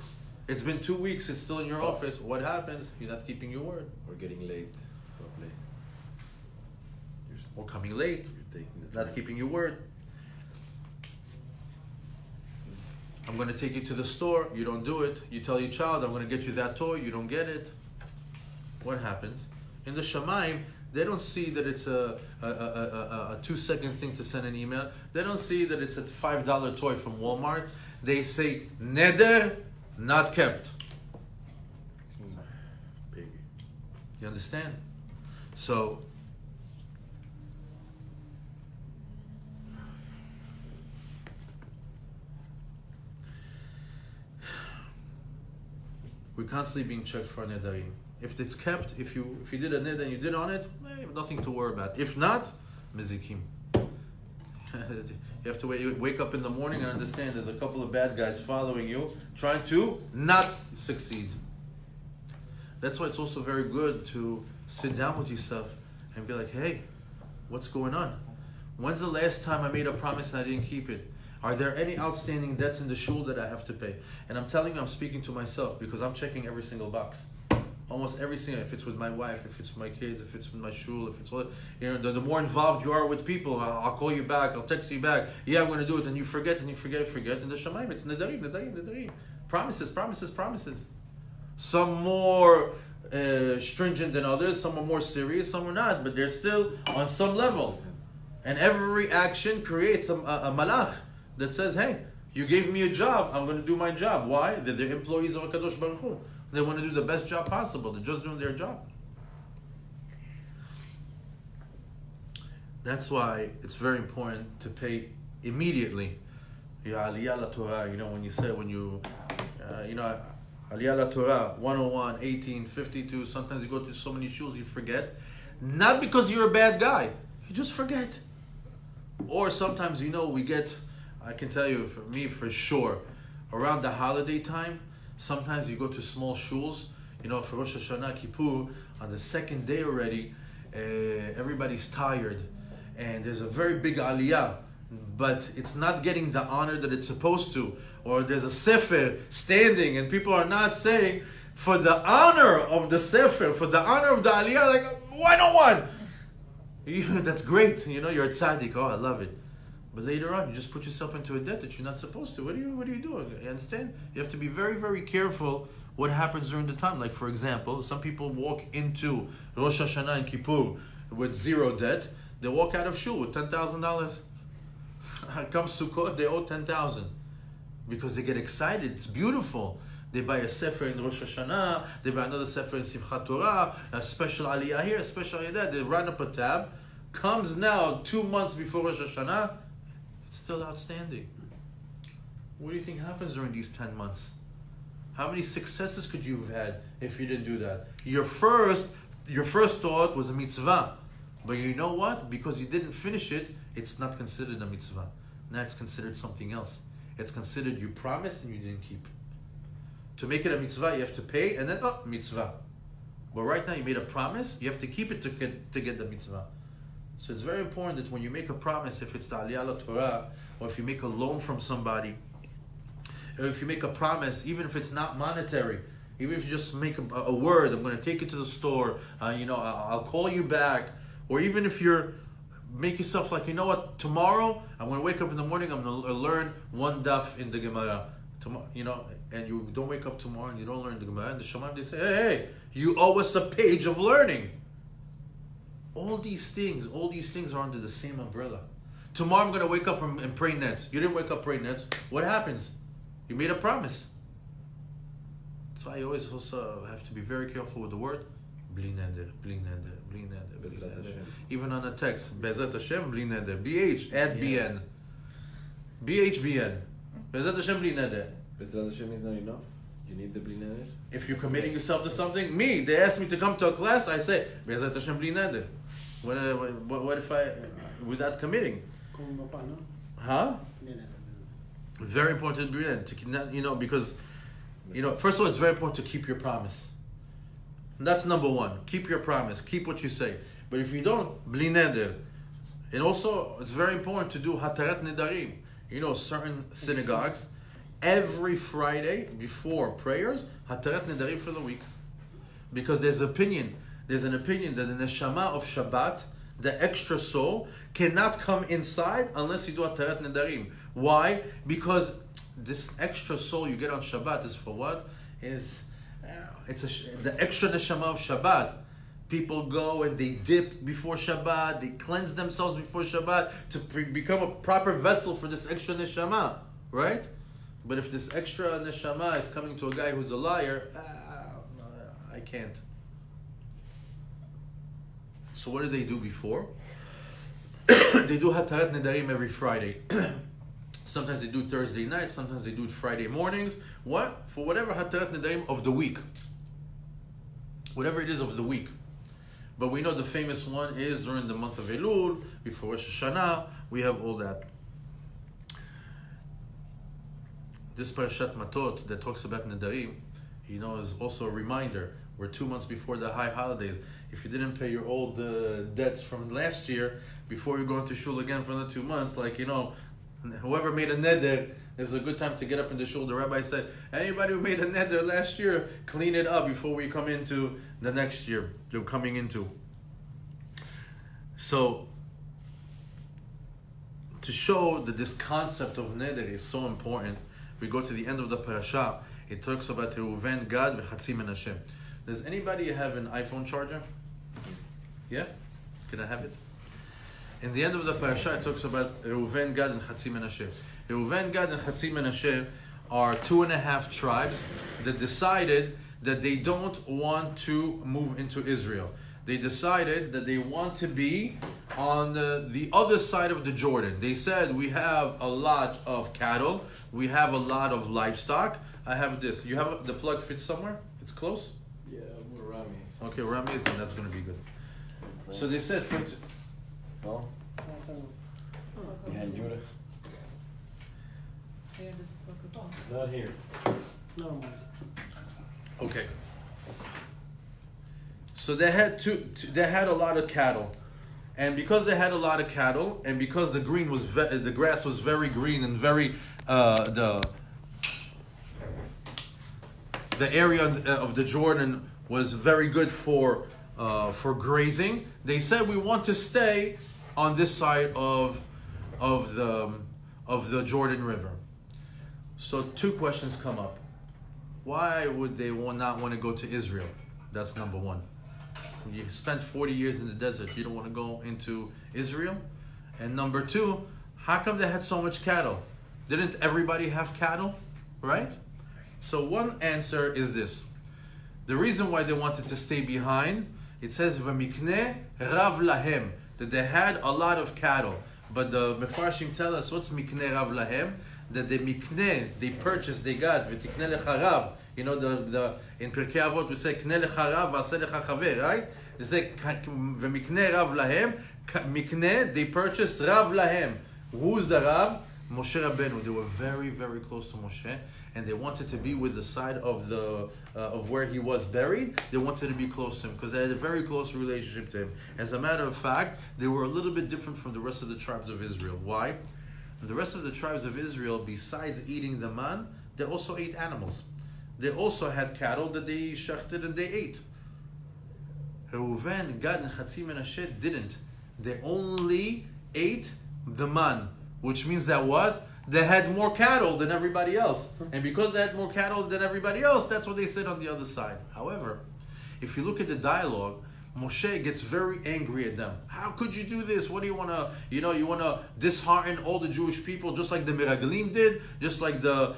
It's been 2 weeks. It's still in your office. What happens? You're not keeping your word. Or getting late for a place. Or coming late. You're taking the Not time. keeping your word. I'm going to take you to the store. You don't do it. You tell your child, I'm going to get you that toy. You don't get it. What happens? In the Shamayim, they don't see that it's a 2-second thing to send an email. They don't see that it's a $5 toy from Walmart. They say, neder, not kept. Big. You understand? So, we're constantly being checked for nedarim. If it's kept, if you did a neder and you did on it, nothing to worry about. If not, mizikim. You have to wake up in the morning and understand there's a couple of bad guys following you, trying to not succeed. That's why it's also very good to sit down with yourself and be like, hey, what's going on? When's the last time I made a promise and I didn't keep it? Are there any outstanding debts in the shul that I have to pay? And I'm telling you, I'm speaking to myself because I'm checking every single box. Almost every single, if it's with my wife, if it's with my kids, if it's with my shul, if it's what, the more involved you are with people, I'll call you back, I'll text you back. Yeah, I'm going to do it, and you forget, and you forget. And the Shamayim, it's nedarim. Promises. Some more stringent than others, some are more serious, some are not, but they're still on some level. And every action creates a malach that says, hey, you gave me a job, I'm going to do my job. Why? They're employees of HaKadosh Baruch Hu. They want to do the best job possible. They're just doing their job. That's why it's very important to pay immediately. Aliyah la Torah, when you say, Aliyah la Torah, 101, 18, 52, sometimes you go to so many shuls you forget. Not because you're a bad guy. You just forget. Or sometimes, we get, I can tell you, for me, for sure, around the holiday time, sometimes you go to small shuls, for Rosh Hashanah, Kippur, on the second day already, everybody's tired. And there's a very big aliyah, but it's not getting the honor that it's supposed to. Or there's a sefer standing and people are not saying, for the honor of the sefer, for the honor of the aliyah, like, why no one? That's great, you're a tzaddik, oh, I love it. But later on, you just put yourself into a debt that you're not supposed to. What are you doing? You understand? You have to be very, very careful what happens during the time. Like, for example, some people walk into Rosh Hashanah and Kippur with zero debt. They walk out of shul with $10,000. Comes Sukkot, they owe $10,000 because they get excited. It's beautiful. They buy a sefer in Rosh Hashanah. They buy another sefer in Simchat Torah. A special aliyah here, a special aliyah there. They run up a tab. Comes now 2 months before Rosh Hashanah. It's still outstanding. What do you think happens during these 10 months? How many successes could you have had if you didn't do that? Your first thought was a mitzvah. But you know what? Because you didn't finish it, it's not considered a mitzvah. Now it's considered something else. It's considered you promised and you didn't keep. To make it a mitzvah, you have to pay and then, mitzvah. But right now you made a promise, you have to keep it to get the mitzvah. So it's very important that when you make a promise, if it's the Aliyah la Torah, or if you make a loan from somebody, or if you make a promise, even if it's not monetary, even if you just make a word, I'm going to take you to the store, I'll call you back, or even if make yourself like, tomorrow, I'm going to wake up in the morning, I'm going to learn one daf in the Gemara. Tomorrow, and you don't wake up tomorrow and you don't learn the Gemara, and the Shamayim, they say, hey, you owe us a page of learning. All these things are under the same umbrella. Tomorrow I'm going to wake up and pray nets. You didn't wake up praying nets. What happens? You made a promise. So I always also have to be very careful with the word. Bli neder. Even on a text. Bezat Hashem, bli neder. BH, add BN. BHBN. Bezat Hashem, bli neder. Bezat Hashem is not enough? You need the bli neder? If you're committing yourself to something, they ask me to come to a class, I say, Bezat Hashem, bli neder. What if I, without committing? Huh? Very important to because first of all, it's very important to keep your promise. And that's number one. Keep your promise. Keep what you say. But if you don't, bli neder. And also, it's very important to do hatarat nedarim. Certain synagogues, every Friday before prayers, hatarat nedarim for the week. Because there's an opinion that the neshama of Shabbat, the extra soul, cannot come inside unless you do hatarat nedarim. Why? Because this extra soul you get on Shabbat is for what? The extra neshama of Shabbat. People go and they dip before Shabbat, they cleanse themselves before Shabbat to become a proper vessel for this extra neshama, right? But if this extra neshama is coming to a guy who's a liar, I can't. So what do they do before? They do hatarat nedarim every Friday. Sometimes they do Thursday night, sometimes they do it Friday mornings. What? For whatever hatarat nedarim of the week. Whatever it is of the week. But we know the famous one is during the month of Elul, before Rosh Hashanah, we have all that. This Parashat Matot that talks about Nedarim, is also a reminder. We're 2 months before the high holidays. If you didn't pay your old debts from last year, before you go into shul again for another 2 months, whoever made a neder, it's a good time to get up in the shul. The rabbi said, anybody who made a neder last year, clean it up before we come into the next year you're coming into. So, to show that this concept of neder is so important, we go to the end of the parasha. It talks about Reuven, Gad, v'chatzi Menashe. Does anybody have an iPhone charger? Yeah? Can I have it? In the end of the parasha, it talks about Reuven, Gad, and Chatzi Menashe. Reuven, Gad, and Chatzi Menashe are 2.5 tribes that decided that they don't want to move into Israel. They decided that they want to be on the other side of the Jordan. They said, we have a lot of cattle, we have a lot of livestock. I have this. You have the plug fits somewhere? It's close? Yeah, where Rami is. Okay, Rami is, then that's going to be good. So they said, No? Behind Judah? Here, this book. Not here. No. okay. So they had a lot of cattle. And because they had a lot of cattle, and because the grass was very green and very the area of the Jordan was very good for grazing, they said we want to stay on this side of the Jordan River. So 2 questions come up. Why would they not want to go to Israel? That's number one. You spent 40 years in the desert. You don't want to go into Israel? And number 2, how come they had so much cattle? Didn't everybody have cattle? Right? So one answer is this. The reason why they wanted to stay behind, it says, V'mikneh rav lahem, that they had a lot of cattle. But the Mefarshim tell us, what's mikneh rav lahem? That the mikneh, they purchased, they got, v'tikneh lecharav. In Pirkei Avot we say, Kne lecha rav v'aseh lecha chaver, right? They say, v'mikneh rav lahem, mikneh, they purchased rav lahem. Who's the rav? Moshe Rabbeinu. They were very, very close to Moshe, and they wanted to be with the side of where he was buried. They wanted to be close to him because they had a very close relationship to him. As a matter of fact, they were a little bit different from the rest of the tribes of Israel. Why? The rest of the tribes of Israel, besides eating the man, they also ate animals. They also had cattle that they shechted and they ate. Reuven, Gad, and Chatzi Menashe didn't. They only ate the man, which means that what? They had more cattle than everybody else. And because they had more cattle than everybody else, that's what they said on the other side. However, if you look at the dialogue, Moshe gets very angry at them. How could you do this? What do you want to, you want to dishearten all the Jewish people just like the Meraglim did, just like the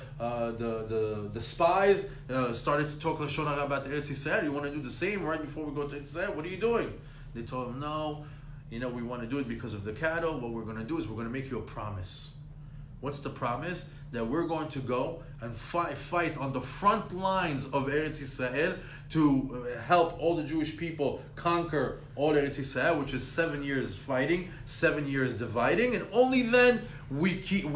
spies started to talk Lashon Hara about Eretz Yisrael. You want to do the same right before we go to Eretz Yisrael? What are you doing? They told him, no, we want to do it because of the cattle. What we're going to do is we're going to make you a promise. What's the promise? that we're going to go and fight on the front lines of Eretz Yisrael to help all the Jewish people conquer all Eretz Yisrael, which is 7 years fighting, 7 years dividing, and only then we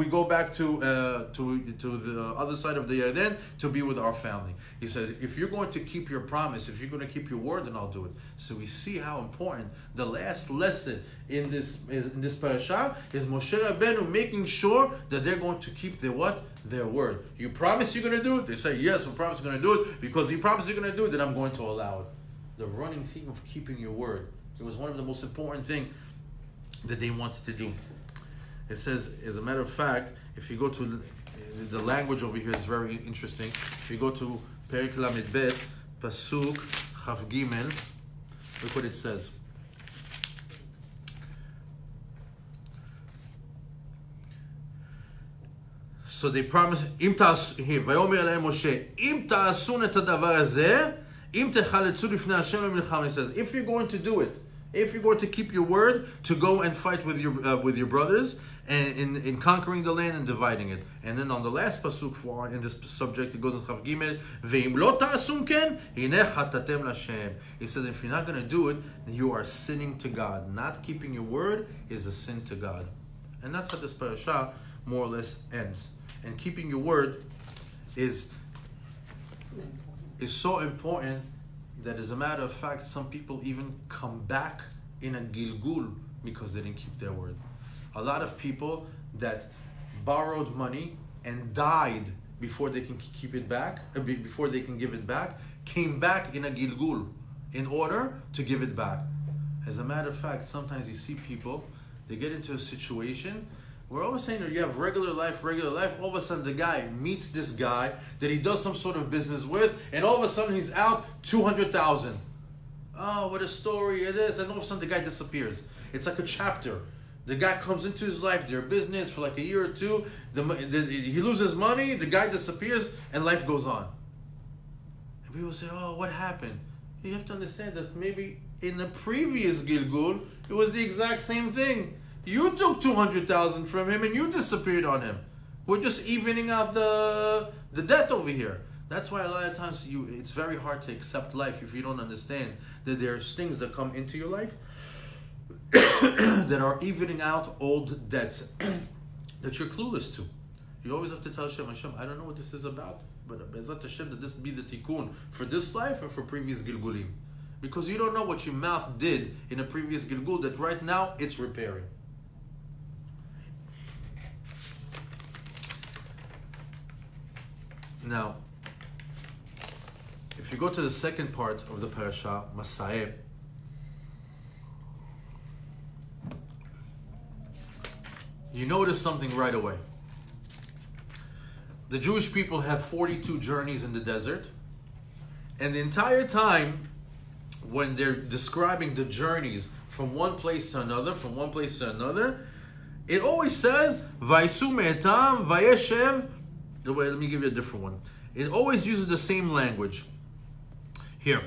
go back to the other side of the Yarden to be with our family. He says, if you're going to keep your promise, if you're going to keep your word, then I'll do it. So we see how important the last lesson in this parasha is Moshe Rabbeinu making sure that they're going to keep their what? Their word. You promise you're going to do it? They say, yes, we promise we're going to do it. Because you promise you're going to do it, then I'm going to allow it. The running theme of keeping your word. It was one of the most important things that they wanted to do. It says, as a matter of fact, if you go to the language over here is very interesting. If you go to Perek Lamed Bet, Pasuk Chav Gimel, look what it says. So they promise, Im ta'asun, here, Vayomer Elahem Moshe, Im ta'asun et hadavar hazeh, Im techaletzu lifnei Hashem lemilchama. It says, if you're going to do it, if you're going to keep your word to go and fight with your brothers and in conquering the land and dividing it. And then on the last pasuk in this subject, it goes in Chav Gimel, Ve'im lo ta'asun ken, hineh chatatem l'Hashem. It says, if you're not going to do it, then you are sinning to God. Not keeping your word is a sin to God. And that's how this parasha more or less ends. And keeping your word is so important that, as a matter of fact, some people even come back in a gilgul because they didn't keep their word. A lot of people that borrowed money and died before they can keep it back, before they can give it back, came back in a gilgul in order to give it back. As a matter of fact, sometimes you see people, they get into a situation where all of a sudden you have regular life, all of a sudden the guy meets this guy that he does some sort of business with, and all of a sudden he's out 200,000. Oh, what a story it is. And all of a sudden the guy disappears. It's like a chapter. The guy comes into his life, their business for like a year or two, he loses money, the guy disappears, and life goes on. And people say, oh, what happened? You have to understand that maybe in the previous Gilgul, it was the exact same thing. You took 200,000 from him and you disappeared on him. We're just evening out the debt over here. That's why a lot of times it's very hard to accept life if you don't understand that there's things that come into your life that are evening out old debts that you're clueless to. You always have to tell Hashem, I don't know what this is about, but Be'ezrat Hashem, that this be the tikkun for this life and for previous Gilgulim. Because you don't know what your mouth did in a previous Gilgul that right now it's repairing. Now, if you go to the second part of the parasha, Masa'eh, you notice something right away. The Jewish people have 42 journeys in the desert, and the entire time, when they're describing the journeys from one place to another, it always says, Vaisu me'etam, vayeshev. Wait, let me give you a different one. It always uses the same language. Here.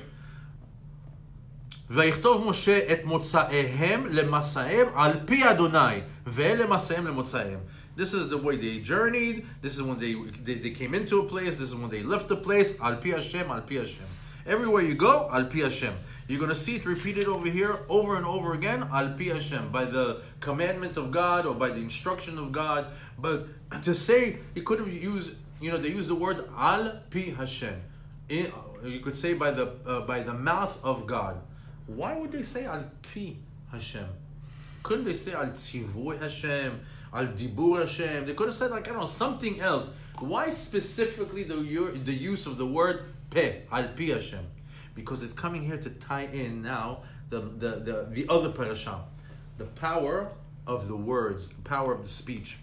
ויכתוב משה את מוצאיהם למסעיהם על פי אדוני ולמסעיהם למוצאיהם. This is the way they journeyed. This is when they came into a place. This is when they left the place. Al pi Hashem, al pi Hashem. Everywhere you go, al pi Hashem. You're going to see it repeated over here over and over again, al pi Hashem, by the commandment of God or by the instruction of God. But to say, you could have used, they use the word al pi Hashem. You could say by the mouth of God. Why would they say al pi Hashem? Couldn't they say al tzivui Hashem, al dibur Hashem? They could have said something else. Why specifically the use of the word pe, al pi Hashem? Because it's coming here to tie in now the other parasha, the power of the words, the power of the speech.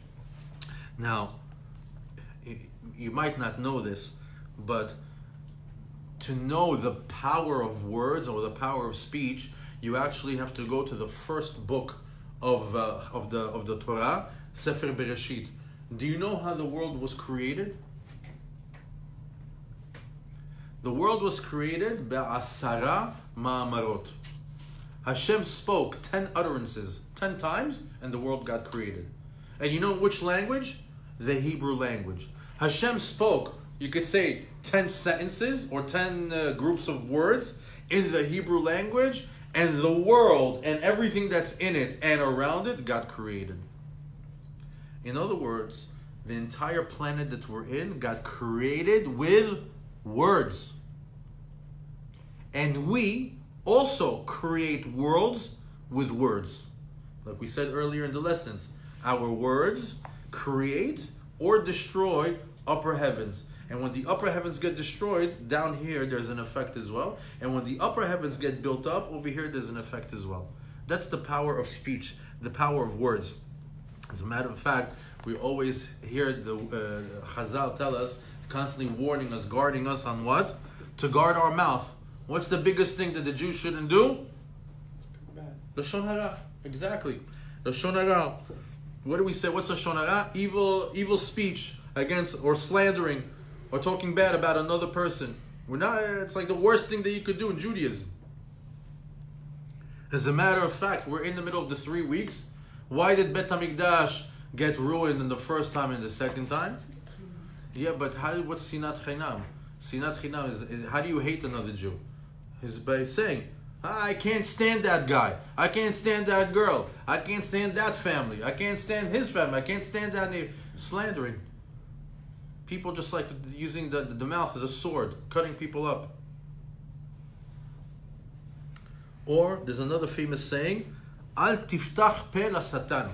Now, you might not know this, but to know the power of words or the power of speech, you actually have to go to the first book of the Torah, Sefer Bereshit. Do you know how the world was created? The world was created be'asara ma'amarot. Hashem spoke 10 utterances, 10 times, and the world got created. And you know which language? the Hebrew language. Hashem spoke, you could say 10 sentences or 10 groups of words in the Hebrew language, and the world and everything that's in it and around it got created. In other words, the entire planet that we're in got created with words. And we also create worlds with words. Like we said earlier in the lessons, our words create or destroy upper heavens. And when the upper heavens get destroyed, down here there's an effect as well. And when the upper heavens get built up, over here there's an effect as well. That's the power of speech, the power of words. As a matter of fact, we always hear the Chazal tell us, constantly warning us, guarding us on what? To guard our mouth. What's the biggest thing that the Jew shouldn't do? Lashon hara. Exactly. Lashon hara. What do we say? What's Lashon hara? Evil speech against, or slandering, or talking bad about another person. It's like the worst thing that you could do in Judaism. As a matter of fact, we're in the middle of the 3 weeks. Why did Bet HaMikdash get ruined in the first time and the second time? Yeah, but what's Sinat Chinam? Sinat Chinam is how do you hate another Jew? Is by saying, I can't stand that guy. I can't stand that girl. I can't stand that family. I can't stand his family. I can't stand that name. Slandering. People just like using the mouth as a sword, cutting people up. Or there's another famous saying, Al tiftach pe la satan.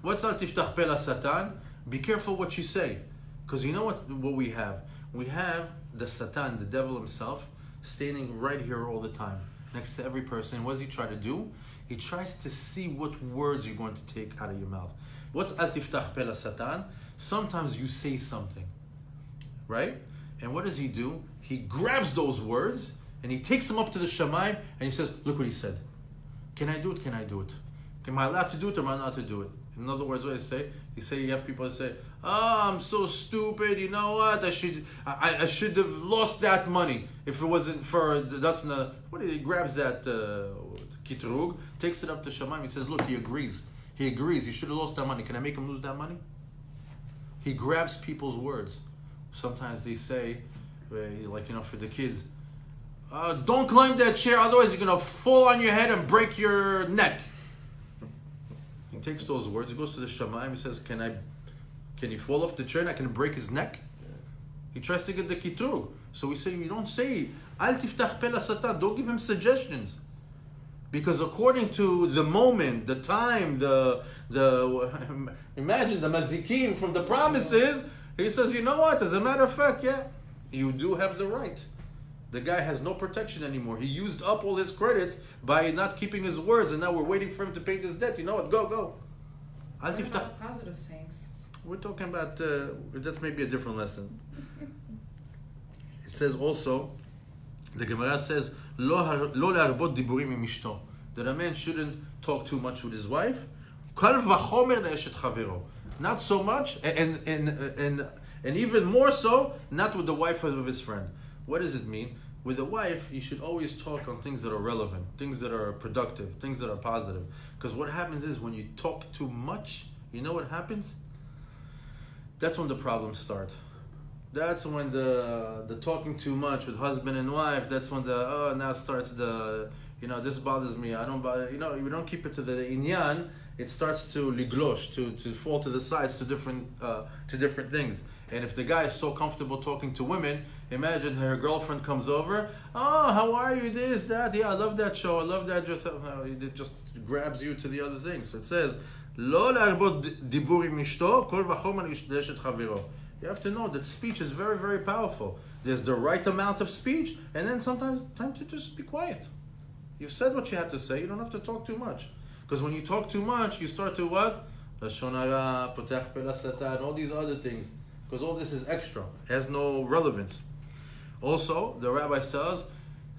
What's al tiftach pe la satan? Be careful what you say. Because you know what we have? We have the Satan, the devil himself, standing right here all the time, next to every person. What does he try to do? He tries to see what words you're going to take out of your mouth. What's al tiftach pe la satan? Sometimes you say something, right? And what does he do? He grabs those words and he takes them up to the Shamayim and he says, look what he said. Can I do it? Can I do it? Am I allowed to do it or am I not to do it? In other words, what I say, you have people that say, oh, I'm so stupid, you know what? I should have lost that money if it wasn't for, he grabs that kitrug, takes it up to Shamayim, he says, look, he agrees, you should have lost that money. Can I make him lose that money? He grabs people's words. Sometimes they say, for the kids, don't climb that chair, otherwise you're going to fall on your head and break your neck. He takes those words, he goes to the Shamayim, he says, can he fall off the chair and I can break his neck? He tries to get the kitrug. So we say, you don't say, Al tiftach pe la satan, don't give him suggestions. Because according to the moment, the time, imagine the mazikim from the promises, he says, you know what, as a matter of fact, yeah, you do have the right. The guy has no protection anymore. He used up all his credits by not keeping his words, and now we're waiting for him to pay this debt. You know what? Go. What about positive sayings? We're talking about, that's maybe a different lesson. It says also, the Gemara says, Lo le'arbot diburim im ishto, that a man shouldn't talk too much with his wife. Kal v'chomer le'eshet chavero. Not so much, and even more so, not with the wife of his friend. What does it mean? With a wife, you should always talk on things that are relevant, things that are productive, things that are positive. Because what happens is when you talk too much, you know what happens? That's when the problems start. That's when the talking too much with husband and wife, that's when now starts this bothers me, I don't bother, we don't keep it to the inyan, it starts to liglosh, to fall to the sides to different things. And if the guy is so comfortable talking to women, imagine her girlfriend comes over, oh, how are you, this, that, yeah, I love that show, I love that, it just grabs you to the other things. So it says, Lo le'arbot dibur im ishto, kol v'chomer le'eshet chavero. You have to know that speech is very, very powerful. There's the right amount of speech, and then sometimes time to just be quiet. You've said what you had to say, you don't have to talk too much. Because when you talk too much, you start to what? Lashon hara, potach pe la satan, all these other things. Because all this is extra, it has no relevance. Also, the rabbi says,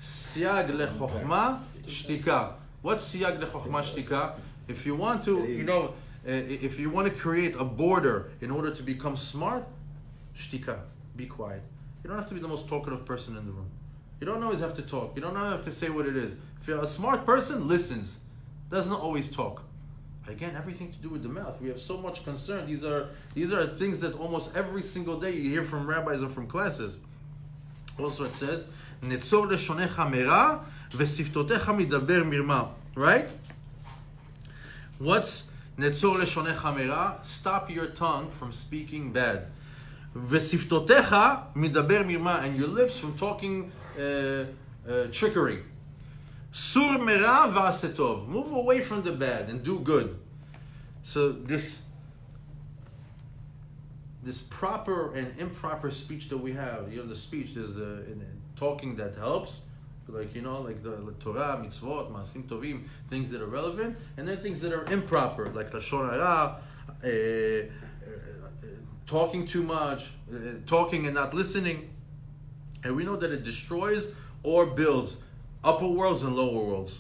Siyag lechochma shtika. What's siyag lechochma shtika? If you want to, if you want to create a border in order to become smart, shtika, be quiet. You don't have to be the most talkative person in the room. You don't always have to talk. You don't have to say what it is. If you're a smart person, listens. Doesn't always talk. Again, everything to do with the mouth. We have so much concern. These are things that almost every single day you hear from rabbis and from classes. Also it says, Netzor leshonecha mera v'siftotecha midaber mirma. Right? What's Netzor leshonecha mera? Stop your tongue from speaking bad. V'siftotecha midaber mirma, and your lips from talking trickery. Sur mera v'asetov. Move away from the bad and do good. So this proper and improper speech that we have, the speech, there's talking that helps, like the Torah, mitzvot, maasim tovim, things that are relevant, and then things that are improper, like lashon hara, talking too much, talking and not listening. And we know that it destroys or builds upper worlds and lower worlds.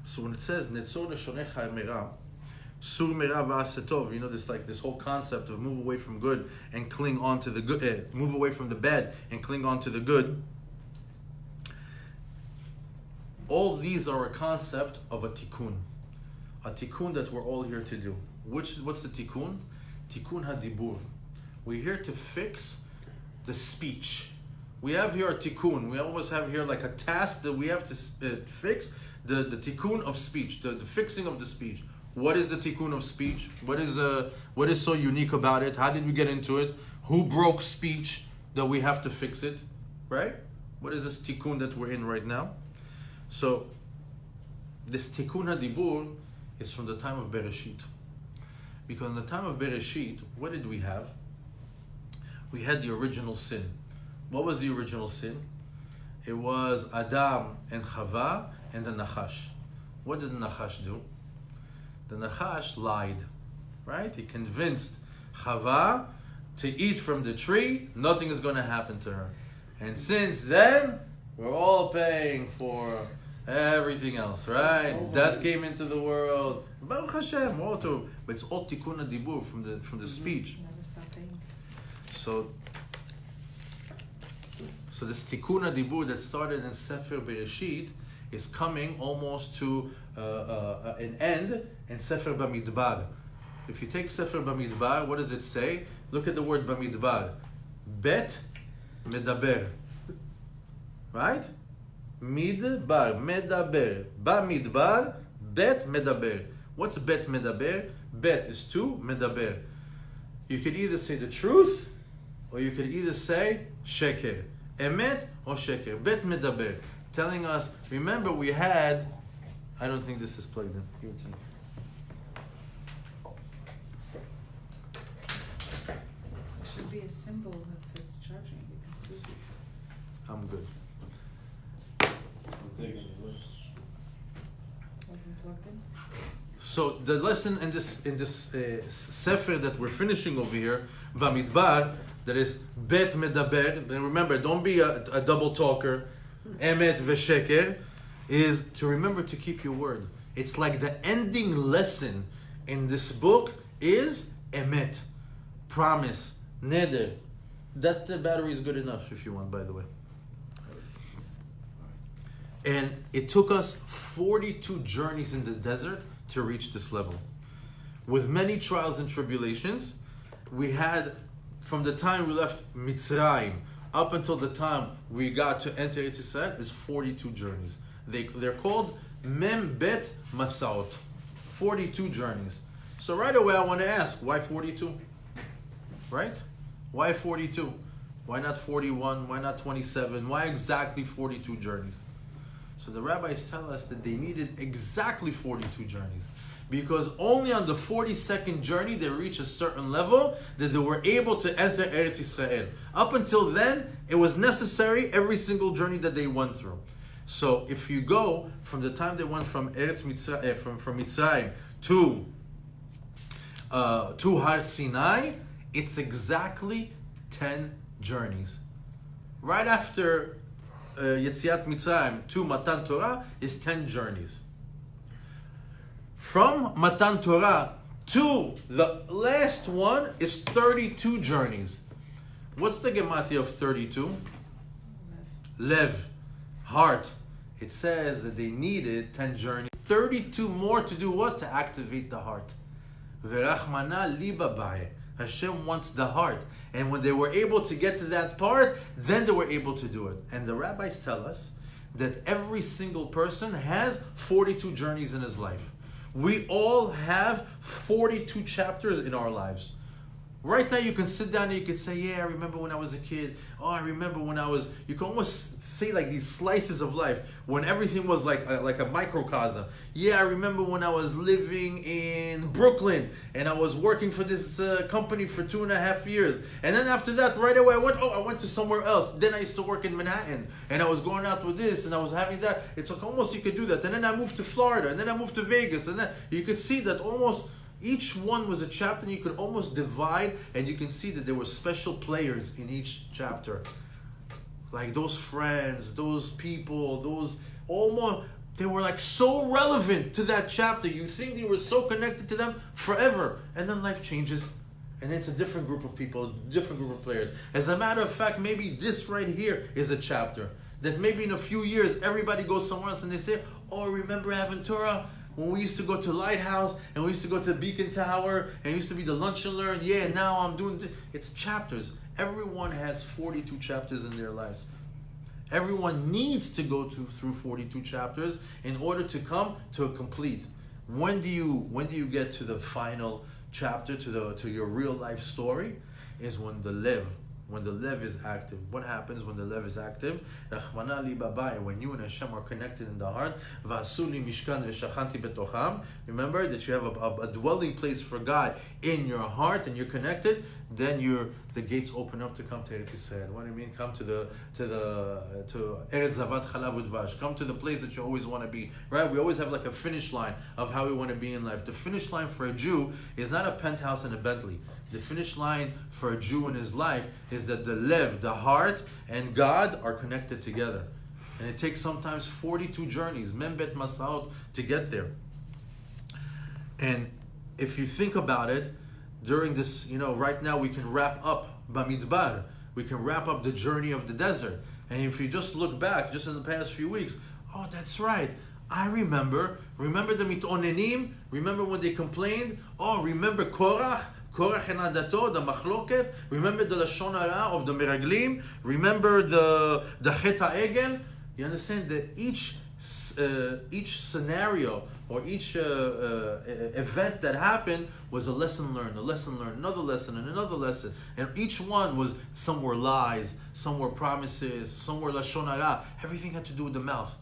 So when it says Netzor leshonecha mera, sur mera v'asetov, this whole concept of move away from good and cling on to the good, move away from the bad and cling on to the good. All these are a concept of a tikkun that we're all here to do. What's the tikkun? Tikkun hadibur. We're here to fix the speech. We have here a tikkun. We always have here like a task that we have to fix. The tikkun of speech, the fixing of the speech. What is the tikkun of speech? What is so unique about it? How did we get into it? Who broke speech that we have to fix it? Right? What is this tikkun that we're in right now? So this tikkun hadibur is from the time of Bereshit. Because in the time of Bereshit, what did we have? We had the original sin. What was the original sin? It was Adam and Chava and the Nachash. What did the Nachash do? The Nachash lied, right? He convinced Chava to eat from the tree, nothing is going to happen to her. And since then, we're all paying for everything else, right? Death came into the world. Baruch Hashem, but it's all tikkun hadibur from the speech. Never stop paying. So this tikkun hadibur that started in Sefer Bereshit is coming almost to an end in Sefer Bamidbar. If you take Sefer Bamidbar, what does it say? Look at the word Bamidbar. Bet medaber. Right? Midbar, medaber. Bamidbar, bet medaber. What's bet medaber? Bet is to medaber. You could either say the truth, or you could either say sheker. Emet or sheker. Bet medaber. Telling us, remember we had, I don't think this is plugged in. Give it to me. It should be a symbol if it's charging. You can see. I'm good. Wasn't plugged in. So the lesson in this sefer that we're finishing over here, Bamidbar, that is bet medaber. Then remember, don't be a double talker. Emet v'sheker is to remember to keep your word. It's like the ending lesson in this book is emet, promise, neder. That battery is good enough if you want, by the way. And it took us 42 journeys in the desert to reach this level. With many trials and tribulations, we had, from the time we left Mitzrayim up until the time we got to enter Eretz Yisrael, is 42 journeys. They're called Mem Bet Masaot. 42 journeys. So right away I want to ask, why 42? Right? Why 42? Why not 41? Why not 27? Why exactly 42 journeys? So the rabbis tell us that they needed exactly 42 journeys. Because only on the 42nd journey they reached a certain level that they were able to enter Eretz Yisrael. Up until then, it was necessary every single journey that they went through. So if you go from the time they went from Eretz Mitzrayim, from Mitzrayim to Har Sinai, it's exactly 10 journeys. Right after Yetziat Mitzrayim to Matan Torah is 10 journeys. From Matan Torah to the last one is 32 journeys. What's the gematria of 32? Lev, heart. It says that they needed 10 journeys, 32 more to do what? To activate the heart. Verachmana liba bae. Hashem wants the heart. And when they were able to get to that part, then they were able to do it. And the rabbis tell us that every single person has 42 journeys in his life. We all have 42 chapters in our lives. Right now you can sit down and you can say, yeah, I remember when I was a kid. Oh, I remember when I was... You can almost say like these slices of life when everything was like a microcosm. Yeah, I remember when I was living in Brooklyn and I was working for this company for 2.5 years. And then after that, right away, I went to somewhere else. Then I used to work in Manhattan and I was going out with this and I was having that. It's like almost you could do that. And then I moved to Florida and then I moved to Vegas. And then you could see that almost... Each one was a chapter, and you could almost divide, and you can see that there were special players in each chapter. Like those friends, those people, those almost, they were like so relevant to that chapter. You think you were so connected to them forever. And then life changes, and it's a different group of people, a different group of players. As a matter of fact, maybe this right here is a chapter. That maybe in a few years, everybody goes somewhere else and they say, oh, remember Aventura? When we used to go to Lighthouse and we used to go to Beacon Tower and it used to be the lunch and learn. Yeah, now I'm doing this. It's chapters. Everyone has 42 chapters in their lives. Everyone needs to go through 42 chapters in order to come to a complete. When do you get to the final chapter, to your real life story? Is when the lev is active. What happens when the lev is active? When you and Hashem are connected in the heart, remember that you have a dwelling place for God in your heart and you're connected, then the gates open up to come to Eretz Yisrael. What do you mean? Come to Eretz Zavat Chalav Udvash. Come to the place that you always want to be. Right? We always have like a finish line of how we want to be in life. The finish line for a Jew is not a penthouse and a Bentley. The finish line for a Jew in his life is that the lev, the heart, and God are connected together. And it takes sometimes 42 journeys, Membet Masaot, to get there. And if you think about it, during this, right now we can wrap up Bamidbar. We can wrap up the journey of the desert. And if you just look back, just in the past few weeks, oh, that's right. I remember the Mitonenim, remember when they complained? Oh, remember Korach and Adato, the Machloket. Remember the Lashon Hara of the Meraglim. Remember the Chet HaEgel. You understand that each scenario or each event that happened was a lesson learned, another lesson, and another lesson. And each one was, some were lies, some were promises, some were Lashon Hara. Everything had to do with the mouth.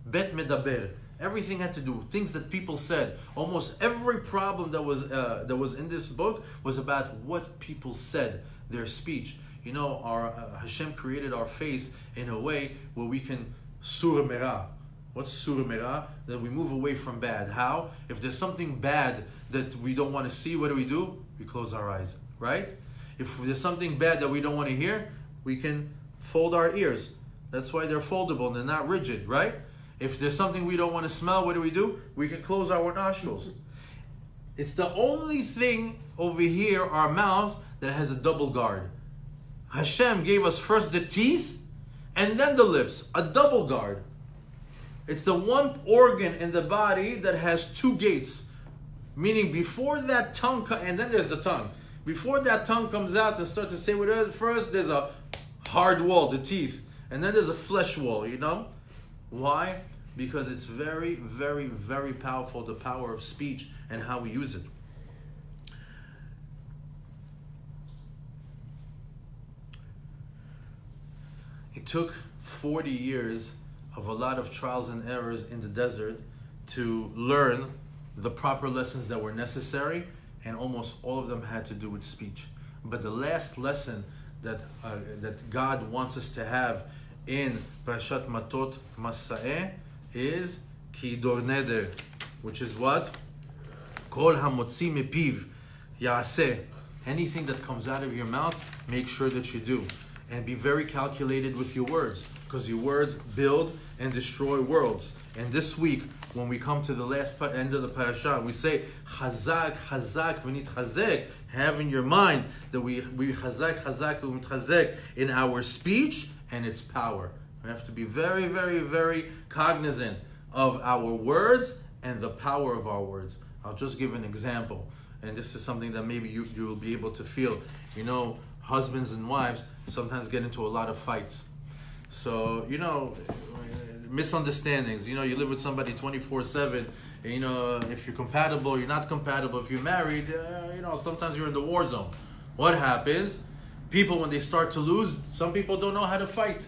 Bet Medaber. Everything had to do with things that people said. Almost every problem that was in this book was about what people said, their speech. Our Hashem created our face in a way where we can surah merah. What's surah merah? That we move away from bad. How? If there's something bad that we don't want to see, what do? We close our eyes, right? If there's something bad that we don't want to hear, we can fold our ears. That's why they're foldable and they're not rigid, right? If there's something we don't want to smell, what do? We can close our nostrils. It's the only thing over here, our mouth, that has a double guard. Hashem gave us first the teeth and then the lips, a double guard. It's the one organ in the body that has two gates. Meaning before that tongue, and then there's the tongue. Before that tongue comes out and starts to say what it is, first there's a hard wall, the teeth. And then there's a flesh wall, Why? Because it's very, very, very powerful, the power of speech and how we use it. It took 40 years of a lot of trials and errors in the desert to learn the proper lessons that were necessary, and almost all of them had to do with speech. But the last lesson that God wants us to have in Parashat Matot Masa'eh is Kidor Neder, which is what? Kol hamotzi mepiv yaseh. Anything that comes out of your mouth, make sure that you do. And be very calculated with your words, because your words build and destroy worlds. And this week, when we come to the last end of the parasha, we say, Chazak, Chazak, v'nit Chazek. Have in your mind that we Chazak, Chazak, v'nit Chazek in our speech and its power. We have to be very, very, very cognizant of our words and the power of our words. I'll just give an example, and this is something that maybe you'll be able to feel. You know, husbands and wives sometimes get into a lot of fights. So, you know, misunderstandings. You know, you live with somebody 24/7. And, you know, if you're compatible, you're not compatible. If you're married, you know, sometimes you're in the war zone. What happens? People, when they start to lose, some people don't know how to fight,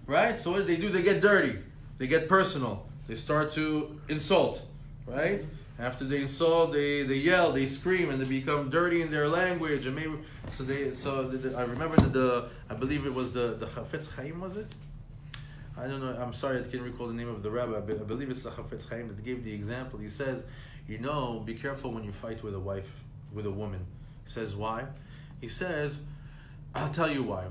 right? So what do? They get dirty. They get personal. They start to insult, right? After they insult, they yell, they scream, and they become dirty in their language. And maybe I remember that I believe it was the Chafetz Chaim, was it? I don't know. I'm sorry, I can't recall the name of the rabbi. I believe it's the Chafetz Chaim that gave the example. He says, you know, be careful when you fight with a wife, with a woman. He says, why? He says, I'll tell you why.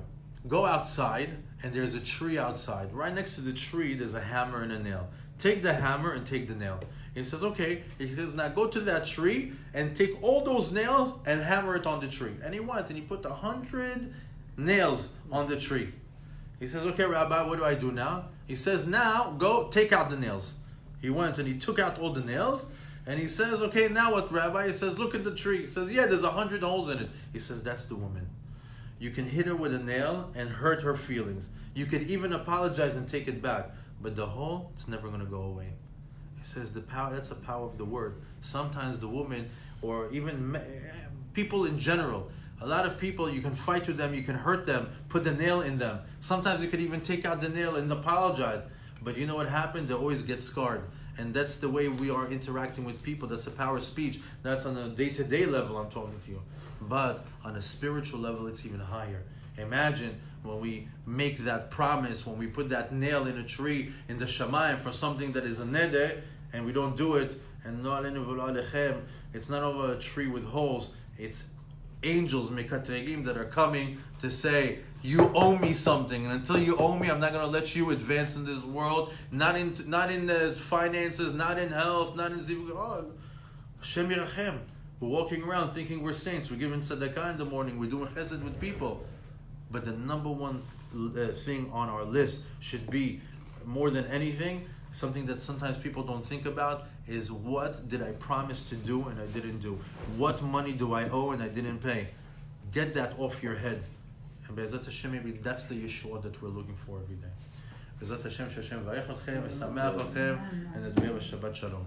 Go outside, and there's a tree outside. Right next to the tree, there's a hammer and a nail. Take the hammer and take the nail. He says, okay. He says, now go to that tree and take all those nails and hammer it on the tree. And he went and he put 100 nails on the tree. He says, okay, Rabbi, what do I do now? He says, now go take out the nails. He went and he took out all the nails. And he says, okay, now what, Rabbi? He says, look at the tree. He says, yeah, there's 100 holes in it. He says, that's the woman. You can hit her with a nail and hurt her feelings. You could even apologize and take it back. But the hole, it's never going to go away. He says, that's the power of the word. Sometimes the woman, or even people in general, a lot of people, you can fight with them, you can hurt them, put the nail in them. Sometimes you could even take out the nail and apologize. But you know what happened? They always get scarred. And that's the way we are interacting with people. That's the power of speech. That's on a day-to-day level I'm talking to you. But on a spiritual level, it's even higher. Imagine when we make that promise, when we put that nail in a tree in the Shamayim for something that is a neder, and we don't do it, and no aleinu v'lo alechem, it's not over a tree with holes, it's angels, mekatregim, that are coming to say, you owe me something, and until you owe me, I'm not going to let you advance in this world, not in the finances, not in health, not in zivug. Oh, Hashem yirachem. We're walking around thinking we're saints, we're giving tzedakah in the morning, we're doing chesed with people. But the number one thing on our list should be, more than anything, something that sometimes people don't think about, is what did I promise to do and I didn't do? What money do I owe and I didn't pay? Get that off your head. And Be'ezat Hashem, maybe that's the Yeshua that we're looking for every day. Be'ezat Hashem, Hashem v'ayich atchem, v'sameach atchem, and that we have a Shabbat Shalom.